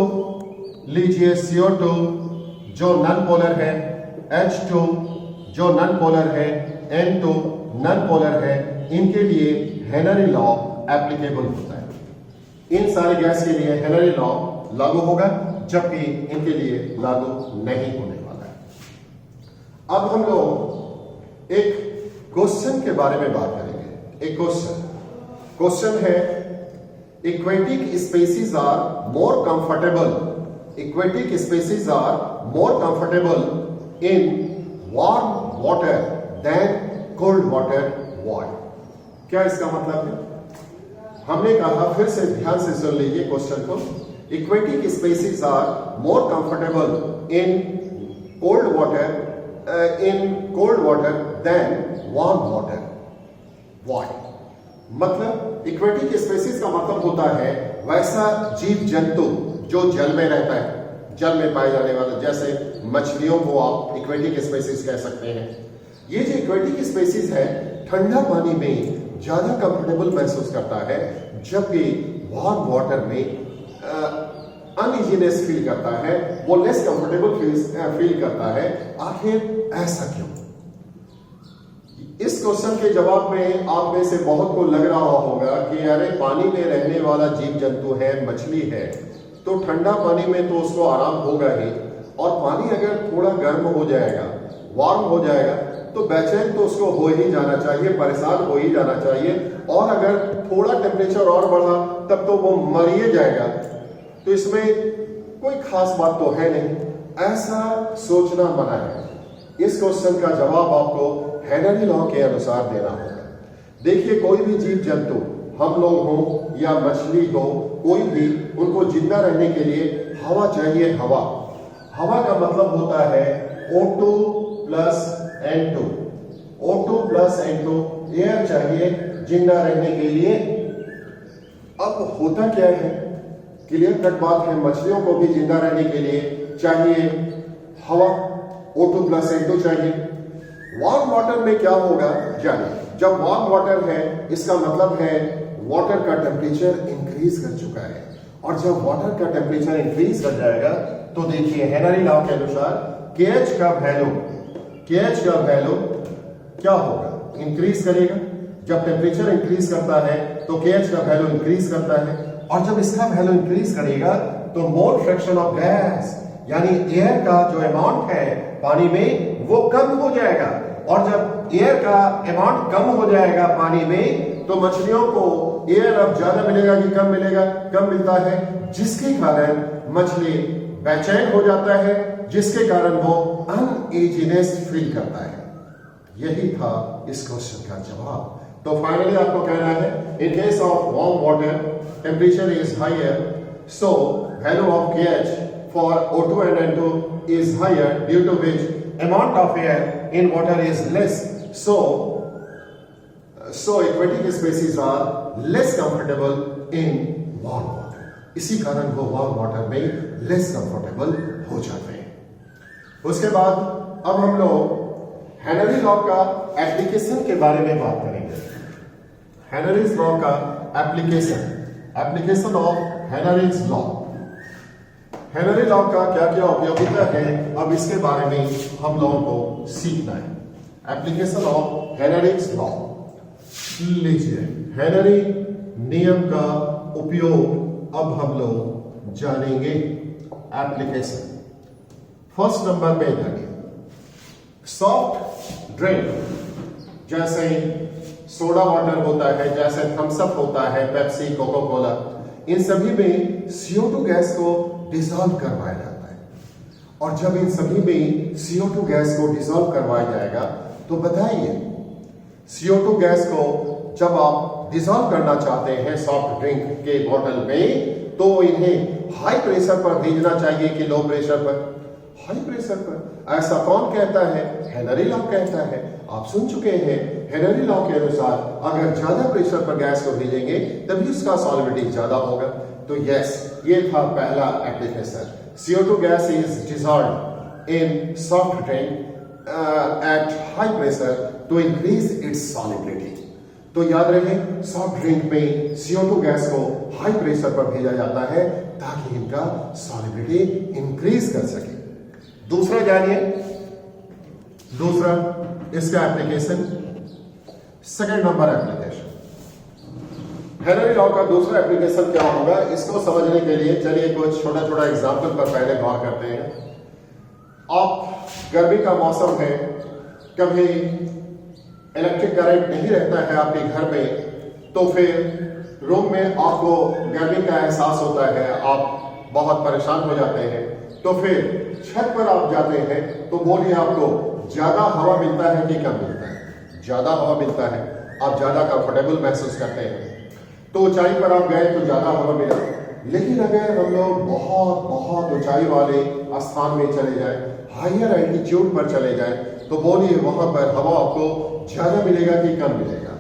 A: लीजिए, CO2 जो नॉन पोलर है, H2 जो नॉन पोलर है, N2 नॉन पोलर है, इनके लिए हेनरी लॉ एप्लीकेबल होता है। इन सारे गैस के लिए हेनरी लॉ लागू होगा, जबकि इनके लिए लागू नहीं होने वाला है। अब हम लोग एक क्वेश्चन के बारे में बात करेंगे। एक क्वेश्चन है, aquatic species are more comfortable in warm water than cold water. Why? क्या इसका मतलब है? हमने कहा, फिर से ध्यान से सुन लीजिए क्वेश्चन को। aquatic species are more comfortable in cold water than warm water. Why? मतलब एक्वेटिक स्पेसीज का मतलब होता है वैसा जीव जंतु जो जल में रहता है, जल में पाए जाने वाला, जैसे मछलियों को आप एक्वेटिक स्पेसीज कह सकते हैं। ये जो एक्वेटिक स्पेसीज है ठंडा पानी में ज्यादा कंफर्टेबल महसूस करता है, जबकि वार्म वाटर में अनइजीनेस फील करता है, वो लेस कंफर्टेबल फील करता है। आखिर ऐसा क्यों? इस क्वेश्चन के जवाब में आप में से बहुत को लग रहा होगा कि अरे पानी में रहने वाला जीव जंतु है, मछली है, तो ठंडा पानी में तो उसको आराम होगा ही, और पानी अगर थोड़ा गर्म हो जाएगा, वार्म हो जाएगा, तो बेचैन तो उसको हो ही जाना चाहिए, परेशान हो ही जाना चाहिए, और अगर थोड़ा टेम्परेचर और बढ़ा तब तो वो मर ही जाएगा। तो इसमें कोई खास बात तो है नहीं, ऐसा सोचना मना है। इस क्वेश्चन का जवाब आपको हेनरी लॉ के अनुसार देना होगा। देखिए, कोई भी जीव जंतु, हम लोग हो या मछली हो, कोई भी, उनको जिंदा रहने के लिए हवा चाहिए। हवा का मतलब होता है O2 plus N2। O2 plus N2 air चाहिए जिंदा रहने के लिए। अब होता क्या है, क्लियर कट बात है, मछलियों को भी जिंदा रहने के लिए चाहिए हवा, O2 प्लस N2 चाहिए। वार्म वाटर में क्या होगा जानिए। जब वार्म वाटर है, इसका मतलब है वाटर का टेम्परेचर इंक्रीज कर चुका है, और जब वाटर का टेम्परेचर इंक्रीज कर जाएगा तो देखिए हेनरी लॉ के अनुसार KH का वैल्यू क्या होगा, इंक्रीज करेगा। जब टेम्परेचर इंक्रीज करता है तो KH का वैल्यू इंक्रीज करता है, और जब इसका वैल्यू इंक्रीज करेगा तो मोल फ्रैक्शन ऑफ गैस, यानी एयर का जो अमाउंट है पानी में, वो कम हो जाएगा। और जब एयर का अमाउंट कम हो जाएगा पानी में, तो मछलियों को एयर अब ज्यादा मिलेगा कि कम मिलेगा? कम मिलता है, जिसके कारण मछली बेचैन हो जाता है, जिसके कारण वो अनइजीनेस फील करता है। यही था इस क्वेश्चन का जवाब। तो फाइनली आपको कहना है, in case of warm water temperature is higher, so value of KH for O2 and N2 is higher, due to which amount of air in water is less. So aquatic species are less comfortable in warm water. इसी कारण वो warm water में less comfortable हो जाते हैं। उसके बाद अब हम लोग हेनरी लॉ का एप्लीकेशन के बारे में बात करेंगे। हेनरीज लॉ का application of Henry's law. Henry law का क्या क्या उपयोगिता है, अब इसके बारे में हम लोगों को सीखना है। Application of Henry's law. लीजिए, हेनरी नियम का उपयोग अब हम लोग जानेंगे। एप्लीकेशन फर्स्ट नंबर पे जानिए, सॉफ्ट ड्रिंक जैसे सोडा वाटर होता है, जैसे थम्स अप होता है, पेप्सी, कोका कोला, इन सभी में CO2 गैस को डिसॉल्व करवाया जाता है। और जब इन सभी में CO2 गैस को डिसॉल्व करवाया जाएगा, तो बताइए CO2 गैस को जब आप डिसॉल्व करना चाहते हैं सॉफ्ट ड्रिंक के बोतल में, तो इन्हें हाई प्रेशर पर भेजना चाहिए कि लो प्रेशर पर? हाई प्रेशर पर। ऐसा कौन कहता है? हेनरी लॉ कहता है। आप सुन चुके हैं, हेनरी लॉ के अनुसार अगर ज्यादा प्रेशर पर गैस को भेजेंगे तभी उसका सॉल्युबिलिटी ज्यादा होगा। तो यस, ये था पहला application. CO2 gas is dissolved in soft drink at high pressure to increase its solubility. तो याद रहे, सॉफ्ट ड्रिंक में CO2 गैस को हाई प्रेशर पर भेजा जाता है ताकि इनका सॉल्युबिलिटी इंक्रीज कर सके। दूसरा जानिए, दूसरा इसका application, second number application. Henry law का दूसरा एप्लीकेशन क्या होगा, इसको समझने के लिए चलिए कुछ छोटा छोटा एग्जाम्पल पर पहले गौर करते हैं। आप गर्मी का मौसम है, कभी इलेक्ट्रिक करंट नहीं रहता है आपके घर में, तो फिर रूम में आपको गर्मी का एहसास होता है, आप बहुत परेशान हो जाते हैं। तो फिर छत पर आप जाते हैं तो बोलिए आपको ज्यादा हवा मिलता है कि कम मिलता है? ज्यादा हवा मिलता है, आप ज्यादा कंफर्टेबल महसूस करते हैं। तो ऊंचाई पर आप गए तो ज्यादा हवा मिला। लेकिन अगर हम लोग बहुत बहुत ऊंचाई वाले स्थान में चले जाए, हायर एल्टीट्यूड पर चले जाए, तो बोलिए वहां पर हवा आपको ज्यादा मिलेगा कि कम मिलेगा?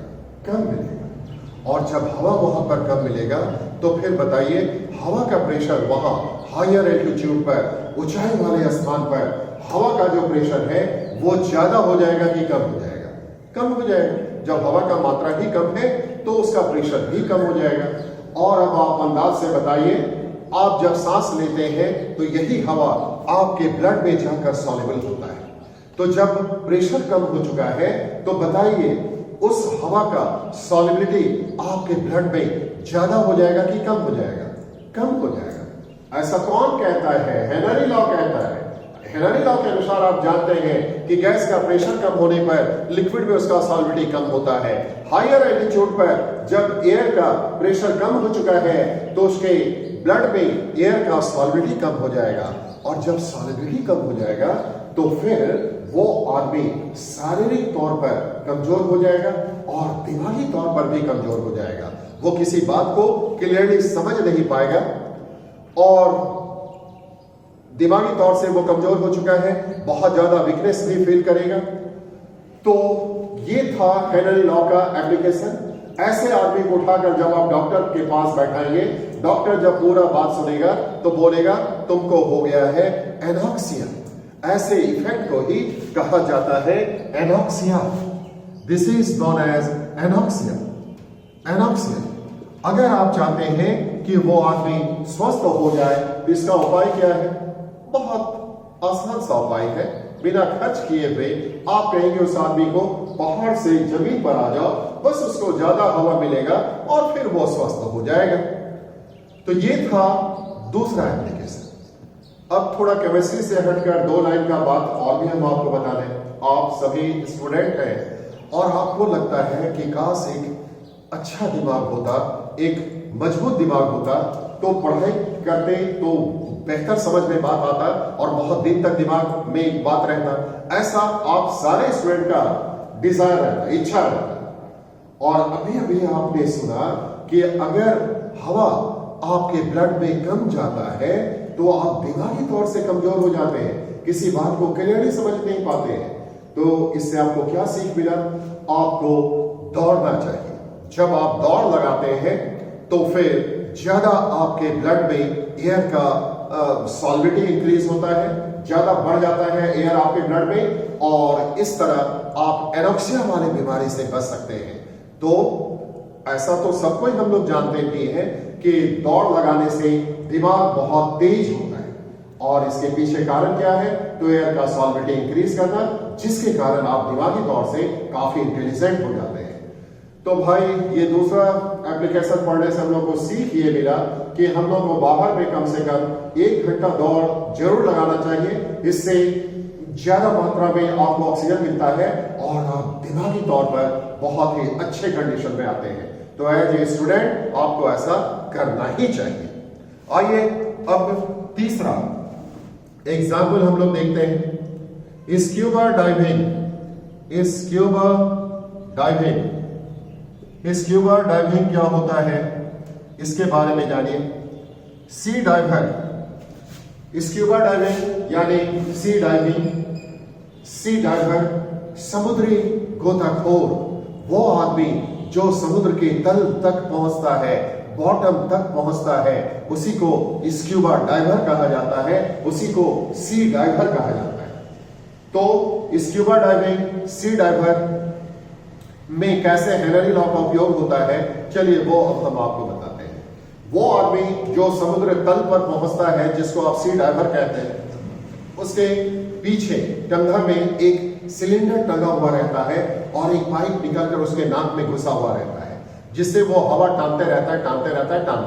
A: कम मिलेगा। और जब हवा वहां पर कम मिलेगा तो फिर बताइए हवा का प्रेशर वहां हायर एल्टीट्यूड पर, ऊंचाई वाले स्थान पर हवा का जो प्रेशर है वो ज्यादा हो जाएगा कि कम हो जाएगा? कम हो जाएगा। जब हवा का मात्रा ही कम है तो उसका प्रेशर भी कम हो जाएगा। और अब आप अंदाज से बताइए, आप जब सांस लेते हैं तो यही हवा आपके ब्लड में जाकर सॉल्युबल होता है। तो जब प्रेशर कम हो चुका है तो बताइए उस हवा का सॉल्युबिलिटी आपके ब्लड में ज्यादा हो जाएगा कि कम हो जाएगा? कम हो जाएगा। ऐसा कौन कहता है? हेनरी लॉ कहता है। हेनरी लॉ के अनुसार आप जानते हैं कि गैस का प्रेशर कम होने पर लिक्विड में उसका सॉल्युबिलिटी कम होता है। हायर एल्टीट्यूड पर जब एयर का प्रेशर कम हो चुका है तो उसके ब्लड में एयर का सॉल्युबिलिटी कम हो जाएगा। और जब सॉल्युबिलिटी कम हो जाएगा तो फिर वो आदमी शारीरिक तौर पर कमजोर हो जाएगा और दिमागी तौर पर भी कमजोर हो जाएगा। वो किसी बात को क्लियरली समझ नहीं पाएगा और दिमागी तौर से वो कमजोर हो चुका है, बहुत ज्यादा वीकनेस भी फील करेगा। तो ये था हेनरी लॉ का एप्लीकेशन। ऐसे आदमी को उठाकर जब आप डॉक्टर के पास बैठाएंगे, डॉक्टर जब पूरा बात सुनेगा तो बोलेगा तुमको हो गया है एनॉक्सिया। ऐसे इफेक्ट को ही कहा जाता है anoxia. This is known as anoxia. Anoxia. अगर आप चाहते हैं कि वो आदमी स्वस्थ हो जाए तो इसका उपाय क्या है? बहुत आसान सा उपाय है। बिना खर्च किए हुए आप कहेंगे उस आदमी को पहाड़ से जमीन पर आ जाओ, बस उसको ज्यादा हवा मिलेगा और फिर वो स्वस्थ हो जाएगा। तो ये था दूसरा एप्लीकेशन। अब थोड़ा केमिस्ट्री से हटकर दो लाइन का बात और भी हम आपको बता दें। आप सभी स्टूडेंट हैं और आपको लगता है कि काश एक अच्छा दिमाग होता, एक मजबूत दिमाग होता तो पढ़ाई करते तो बेहतर समझ में बात आता और बहुत दिन तक दिमाग में बात रहता। ऐसा आप सारे स्टूडेंट का डिजायर रहता, इच्छा रहता। और अभी अभी आपने सुना कि अगर हवा आपके ब्लड में कम जाता है तो आप दिमागी तौर से कमजोर हो जाते हैं, किसी बात को क्लियरली समझ नहीं पाते हैं। तो इससे आपको क्या सीख मिला? आपको दौड़ना चाहिए। जब आप दौड़ लगाते हैं तो फिर ज्यादा आपके ब्लड में एयर का सॉल्युबिलिटी इंक्रीज होता है, ज्यादा बढ़ जाता है एयर आपके ब्लड में, और इस तरह आप एनॉक्सिया वाली बीमारी से बच सकते हैं। तो ऐसा तो सबको ही हम लोग जानते भी हैं कि दौड़ लगाने से दिमाग बहुत तेज होता है और इसके पीछे कारण क्या है? तो एयर का सॉल्युबिलिटी इंक्रीज करना, जिसके कारण आप दिमागी तौर से काफी इंटेलिजेंट हो जाते हैं। तो भाई ये दूसरा एप्लीकेशन पढ़ने से हम लोग को सीख ये मिला कि हम लोग को बाहर में कम से कम 1 घंटा दौड़ जरूर लगाना चाहिए। इससे ज्यादा मात्रा में आपको ऑक्सीजन मिलता है और आप दिमागी तौर पर बहुत ही अच्छे कंडीशन में आते हैं। तो एज ए स्टूडेंट आपको ऐसा करना ही चाहिए। आइए अब तीसरा एग्जाम्पल हम लोग देखते हैं। Scuba diving. स्क्यूबा डाइविंग क्या होता है इसके बारे में जानिए। सी डाइवर, स्क्यूबा डाइविंग यानी सी डाइविंग। सी डाइवर समुद्री गोताखोर, वो आदमी जो समुद्र के तल तक पहुंचता है, बॉटम तक पहुंचता है, उसी को स्क्यूबा डाइवर कहा जाता है, उसी को सी डाइवर कहा जाता है। तो स्क्यूबा डाइविंग, सी डाइवर में कैसे हेनरी लॉ का उपयोग होता है, चलिए वो अब हम आपको बताते हैं। वो आदमी जो समुद्र तल पर पहुंचता है, जिसको आप सी डाइवर कहते हैं, उसके पीछे कंधा में एक सिलेंडर टंगा हुआ रहता है और एक पाइप निकलकर उसके नाक में घुसा हुआ रहता है, जिससे वो हवा टानते रहता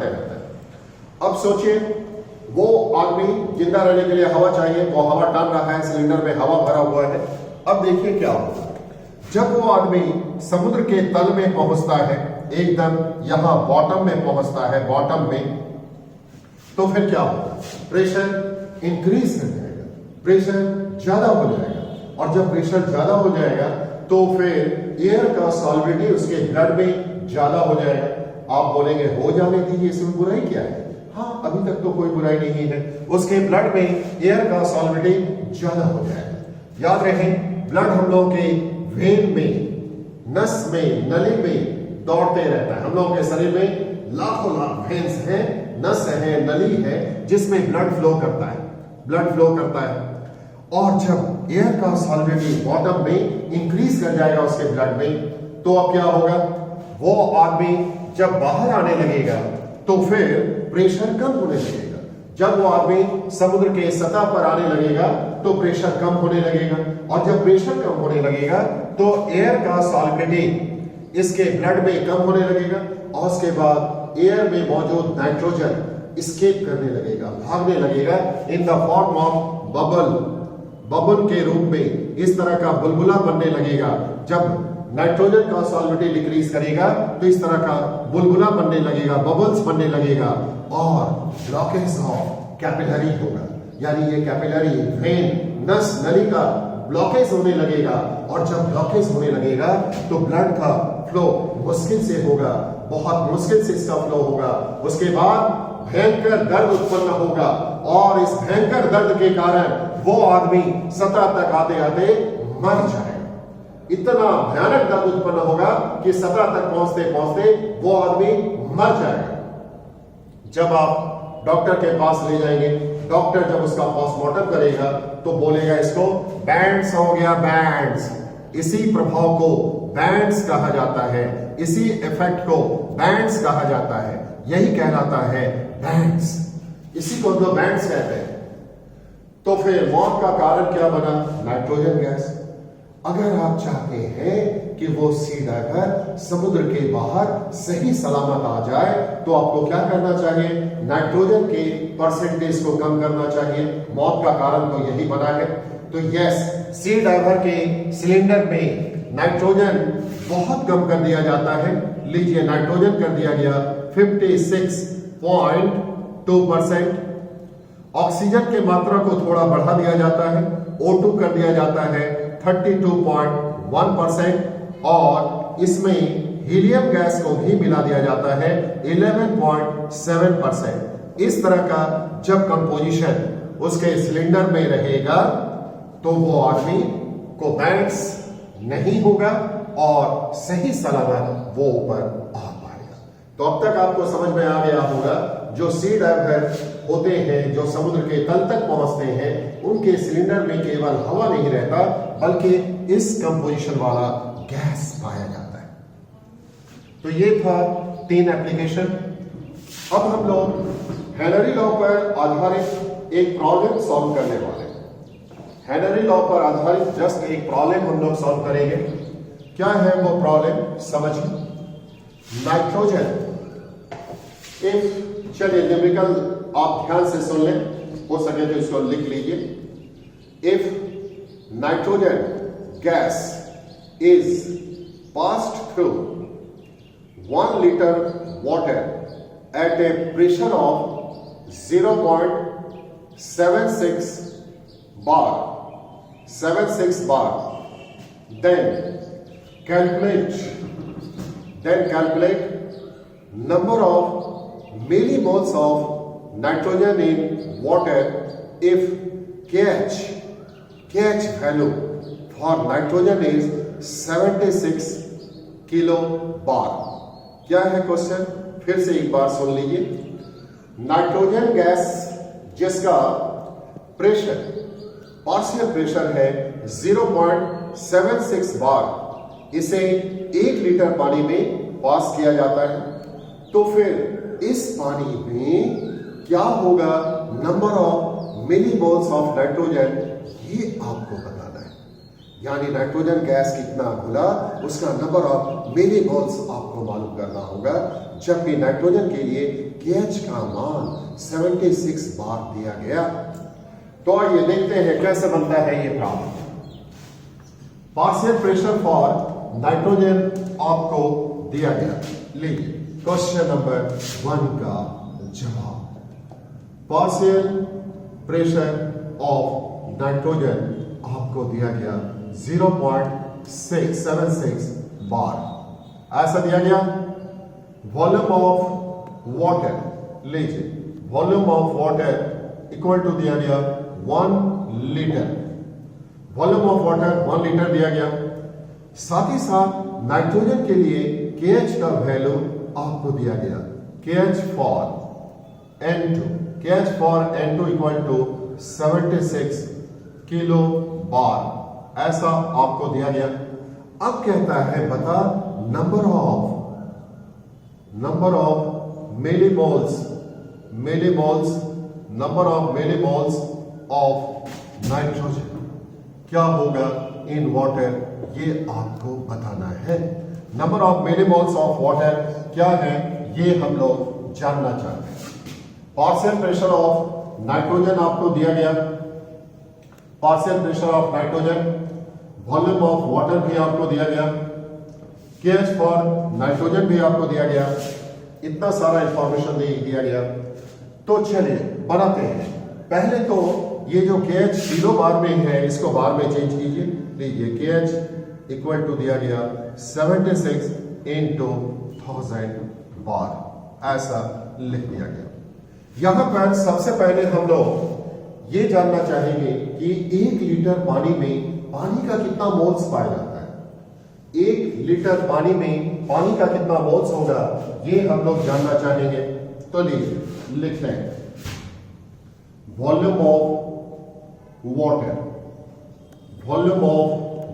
A: है। अब सोचिए वो आदमी जिंदा रहने के लिए हवा चाहिए, वो हवा टान रहा है, सिलेंडर में हवा भरा हुआ है। अब देखिए क्या होगा। जब वो आदमी समुद्र के तल में पहुंचता है, एकदम यहां बॉटम में पहुंचता है, बॉटम में, तो फिर क्या होगा? प्रेशर इंक्रीज कर जाएगा, प्रेशर ज्यादा हो जाएगा, और जब प्रेशर ज्यादा हो जाएगा तो फिर एयर का सॉल्विटी उसके ब्लड में ज्यादा हो जाएगा। आप बोलेंगे हो जाने दीजिए, इसमें बुराई क्या है? हाँ, अभी तक तो कोई बुराई नहीं है। उसके ब्लड में एयर का सॉल्विटी ज्यादा हो जाएगा। याद रहे, ब्लड हम लोगों के वेन में, नस में, नली में दौड़ते रहता है। हम लोगों के शरीर में लाखों लाख वेन्स हैं, नस है, नली है, जिसमें ब्लड फ्लो करता है, ब्लड फ्लो करता है। और जब एयर का सॉल्विटी बॉटम में इंक्रीज कर जाएगा उसके ब्लड में, तो अब क्या होगा? वो आदमी जब बाहर आने लगेगा तो फिर प्रेशर कम होने लगेगा। जब वो आदमी समुद्र के सतह पर आने लगेगा तो प्रेशर कम होने लगेगा, और जब प्रेशर कम होने लगेगा तो एयर का सॉल्विटी इसके ब्लड में कम होने लगेगा, और उसके बाद एयर में मौजूद नाइट्रोजन स्केप करने लगेगा, भागने लगेगा in the form of bubble, bubble के रूप में इस तरह का बुलबुला बनने लगेगा। जब नाइट्रोजन का सॉल्विटी डिक्रीज करेगा तो इस तरह का बुलबुला बनने लगेगा, बबल्स बनने लगेगा, और ब्लॉकेज ऑफ कैपिलरी होगा, यानी ये कैपिलरी वेन, नस, नली का ब्लॉकेज होने लगेगा। और जब ब्लॉकेज होने लगेगा तो ब्लड का फ्लो मुश्किल से होगा, बहुत मुश्किल से इसका फ्लो होगा। उसके बाद भयंकर दर्द उत्पन्न होगा, और इस भयंकर दर्द के कारण वो आदमी सतह तक आते आते मर जाएगा। इतना भयानक दर्द उत्पन्न होगा कि सतह तक पहुंचते पहुंचते वो आदमी मर जाएगा। जब आप डॉक्टर के पास ले जाएंगे, डॉक्टर जब उसका पोस्टमार्टम करेगा तो बोलेगा इसको बैंड्स हो गया, बैंड्स। इसी प्रभाव को बैंड्स कहा जाता है, इसी इफेक्ट को बैंड्स कहा जाता है, यही कहलाता है बैंड्स, इसी को तो बैंड्स कहते हैं। तो फिर मौत का कारण क्या बना? Nitrogen gas. अगर आप चाहते हैं कि वो सी डाइवर समुद्र के बाहर सही सलामत आ जाए तो आपको क्या करना चाहिए? नाइट्रोजन के परसेंटेज को कम करना चाहिए। मौत का कारण तो यही बना है। तो यस, सी डाइवर के सिलेंडर में नाइट्रोजन बहुत कम कर दिया जाता है। लीजिए, नाइट्रोजन कर दिया गया 56.2%, ऑक्सीजन की मात्रा को थोड़ा बढ़ा दिया जाता है, O2 कर दिया जाता है 32.1%, और इसमें हीलियम गैस को भी मिला दिया जाता है 11.7%। इस तरह का जब कंपोजिशन उसके सिलेंडर में रहेगा तो वो आदमी को बैंड्स नहीं होगा और सही सलामत वो ऊपर आ पाएगा। तो अब तक आपको समझ में आ गया होगा, जो सी डाइवर होते हैं, जो समुद्र के तल तक पहुंचते हैं, उनके सिलेंडर में केवल हवा नहीं रहता बल्कि इस कंपोजिशन वाला गैस पाया जाता है। तो ये था 3 एप्लीकेशन। अब हम लोग हेनरी लॉ पर आधारित एक प्रॉब्लम सॉल्व करने वाले हैं। हेनरी लॉ पर आधारित जस्ट एक प्रॉब्लम हम लोग सॉल्व करेंगे। क्या है वो प्रॉब्लम, समझिए। नाइट्रोजन, चलिए न्यूमेरिकल आप ध्यान से सुन लें, हो सके तो इसको लिख लीजिए। If nitrogen gas is passed through 1 liter water at a pressure of 0.76 bar, then calculate number of millimoles of nitrogen in water if KH value for nitrogen is 76 kilobar। क्या है क्वेश्चन, फिर से एक बार सुन लीजिए। नाइट्रोजन गैस जिसका pressure, partial pressure है 0.76 बार, इसे 1 litre पानी में पास किया जाता है। तो फिर इस पानी में क्या होगा, number of millimoles of nitrogen, ये आपको बताना है। यानी नाइट्रोजन गैस कितना घुला, उसका नंबर ऑफ मिलीमोल्स आपको मालूम करना होगा। जबकि नाइट्रोजन के लिए KH का मान 76 बार दिया गया। तो आइए देखते हैं कैसे बनता है ये problem. Partial pressure for nitrogen आपको दिया गया। लीजिए क्वेश्चन नंबर 1 का जवाब। पार्शियल प्रेशर ऑफ नाइट्रोजन आपको दिया गया 0.676 बार। ऐसा दिया गया। वॉल्यूम ऑफ वाटर, लीजिए volume of water equal to दिया गया 1 litre. Volume of water 1 litre दिया गया। साथ ही साथ नाइट्रोजन के लिए KH का वैल्यू आपको दिया गया। KH for N2 equal to 76 kilo bar, ऐसा आपको दिया गया। अब कहता है बता number of millimoles of nitrogen क्या होगा इन वाटर, ये आपको बताना है। Number of millimoles of water क्या है ये हम लोग जानना चाहते हैं। पार्शियल प्रेशर ऑफ नाइट्रोजन आपको दिया गया। Partial pressure of nitrogen, volume of water भी आपको दिया गया। KH फॉर नाइट्रोजन भी आपको दिया गया। इतना सारा इंफॉर्मेशन दिया गया। तो चलिए बनाते हैं। पहले तो ये जो KH किलो बार में है इसको बार में चेंज कीजिए। लीजिए KH इक्वल टू दिया गया 76 into 1000 बार, ऐसा लिख दिया गया। यहां पर सबसे पहले हम लोग ये जानना चाहेंगे कि 1 लीटर पानी में पानी का कितना मोल्स पाया जाता है। 1 लीटर पानी में पानी का कितना मोल्स होगा ये हम लोग जानना चाहेंगे। तो लीजिए लिखते हैं volume of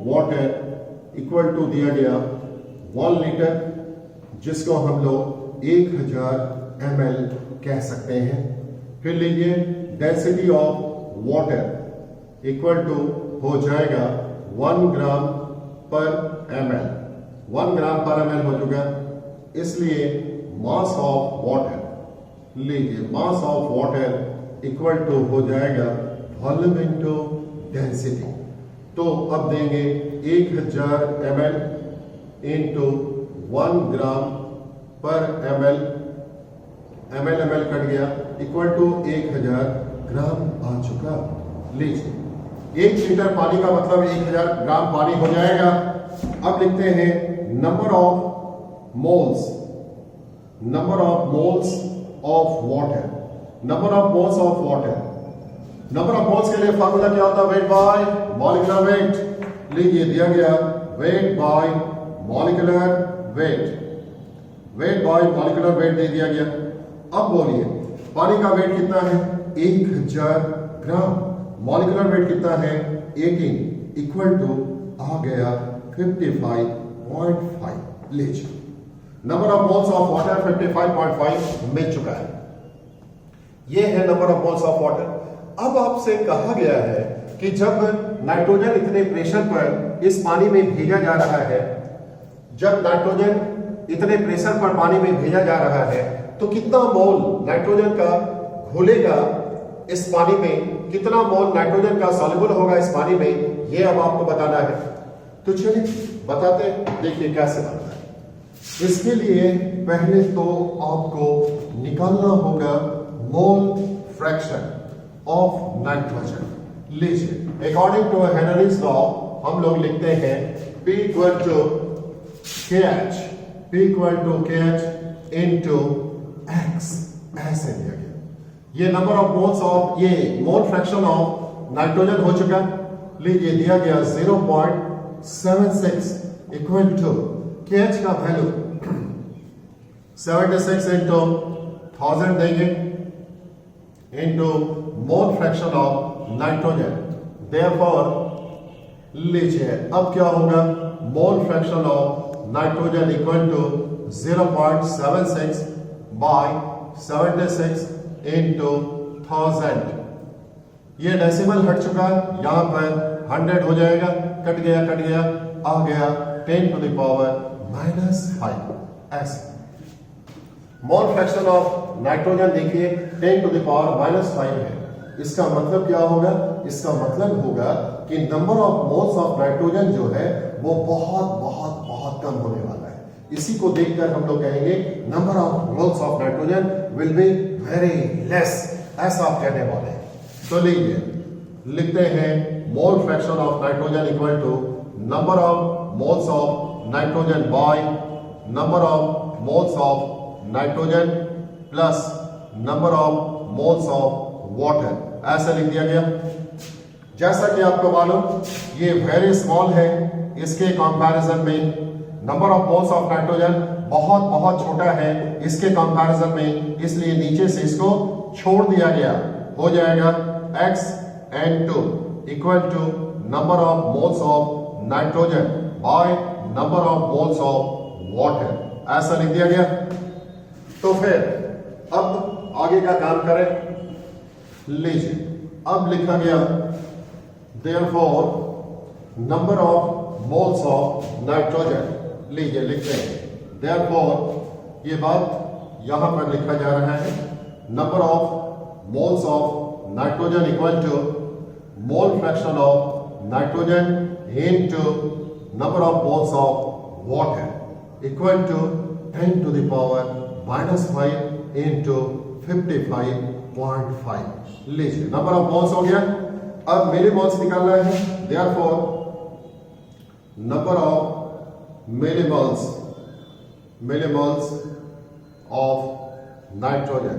A: water equal to दिया गया 1 लीटर, जिसको हम लोग 1000 ml कह सकते हैं। फिर लीजिए density of water equal to हो जाएगा 1 ग्राम पर ml। 1 ग्राम पर ml हो चुका, इसलिए मास ऑफ वाटर, लीजिए mass of water equal to हो जाएगा वॉल्यूम इनटू डेंसिटी। तो अब देंगे 1000 ml इंटू 1 ग्राम पर ml, ml कट गया, इक्वल टू 1000 ग्राम आ चुका। लीजिए 1 लीटर पानी का मतलब 1000 ग्राम पानी हो जाएगा। अब लिखते हैं number of moles of water. Number of moles के लिए फार्मूला क्या होता है? Weight by molecular weight. लीजिए दिया गया वेट बाय मॉलिक्यूलर वेट दे दिया गया। अब बोलिए पानी का वेट कितना है? 1000 ग्राम। मॉलिक्यूलर वेट कितना है? 18 इक्वल टू आ गया 55.5। लीजिए number of moles of water 55.5 मिल चुका है। ये है number of moles of water. अब आपसे कहा गया है कि जब नाइट्रोजन इतने प्रेशर पर इस पानी में भेजा जा रहा है, तो कितना मोल नाइट्रोजन का घुलेगा इस पानी में, कितना मोल नाइट्रोजन का सॉल्युबल होगा इस पानी में, ये अब आपको बताना है। तो चलिए बताते हैं, देखिए कैसे बनता है। इसके लिए पहले तो आपको निकालना होगा मोल फ्रैक्शन ऑफ नाइट्रोजन। लीजिए अकॉर्डिंग टू हेनरीज लॉ हम लोग लिखते हैं P equal to KH into X, ऐसे दिया गया। ये नंबर ऑफ मोल्स ऑफ, ये मोल फ्रैक्शन ऑफ नाइट्रोजन हो चुका। लीजिए दिया गया 0.76 इक्वल टू KH का वैल्यू 76 इंटू 1000 देंगे into mole fraction of nitrogen. Therefore लीजिए अब क्या होगा? Mole fraction of nitrogen equal to 0.76 by 76 into 1000। ये डेसिमल हट चुका, यहां पर 100 हो जाएगा, कट गया आ गया 10 टू द पावर -5। ऐसे मोल फ्रैक्शन ऑफ नाइट्रोजन देखिए 10 टू द पावर -5 है। इसका मतलब क्या होगा? इसका मतलब होगा कि number of moles of nitrogen जो है वो बहुत बहुत बहुत कम होने वाला है। इसी को देखकर हम लोग कहेंगे number of moles of nitrogen will be very less, ऐसा आप कहने वाले हैं। तो लीजिए लिखते हैं mole fraction of nitrogen equal to number of moles of nitrogen by number of moles of nitrogen plus number of moles of water, ऐसा लिख दिया गया। जैसा कि आपको मालूम ये वेरी स्मॉल है, इसके कंपैरिजन में number of moles of nitrogen बहुत बहुत छोटा है इसके कंपैरिजन में, इसलिए नीचे से इसको छोड़ दिया गया। हो जाएगा xN2 equal to number of moles of nitrogen by number of moles of water, ऐसा लिख दिया गया। तो फिर अब आगे का काम करें। लीजिए अब लिखा गया therefore number of moles of nitrogen, लीजिए लिखते हैं therefore, ये बात यहां पर लिखा जा रहा है number of moles of nitrogen equal to mole fraction of nitrogen into number of moles of water equal to 10 to the power -5 into 55.5। लीजिए नंबर ऑफ मोल्स हो गया। अब मिलीमोल्स निकालना है, therefore number of millimoles of nitrogen,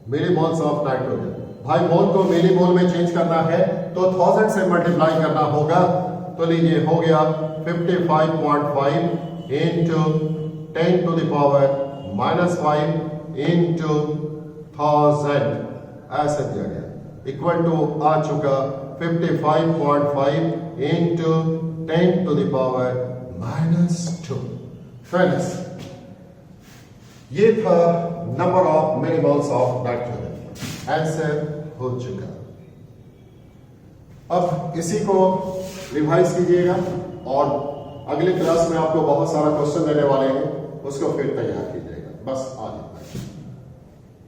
A: millimoles of nitrogen. भाई मोल को millimole में change करना है तो 1000 से मल्टीप्लाई करना होगा। तो लीजिए हो गया 55.5 into 10 to the power -5 into 1000, ऐसा दिया गया इक्वल टू आ चुका 55.5 into 10 to the power -2। Friends ये था number of millimoles of nitrogen, answer हो चुका। अब इसी को रिवाइज कीजिएगा और अगले क्लास में आपको बहुत सारा क्वेश्चन देने वाले हैं, उसको फिर तैयार कीजिएगा। बस आज इतना।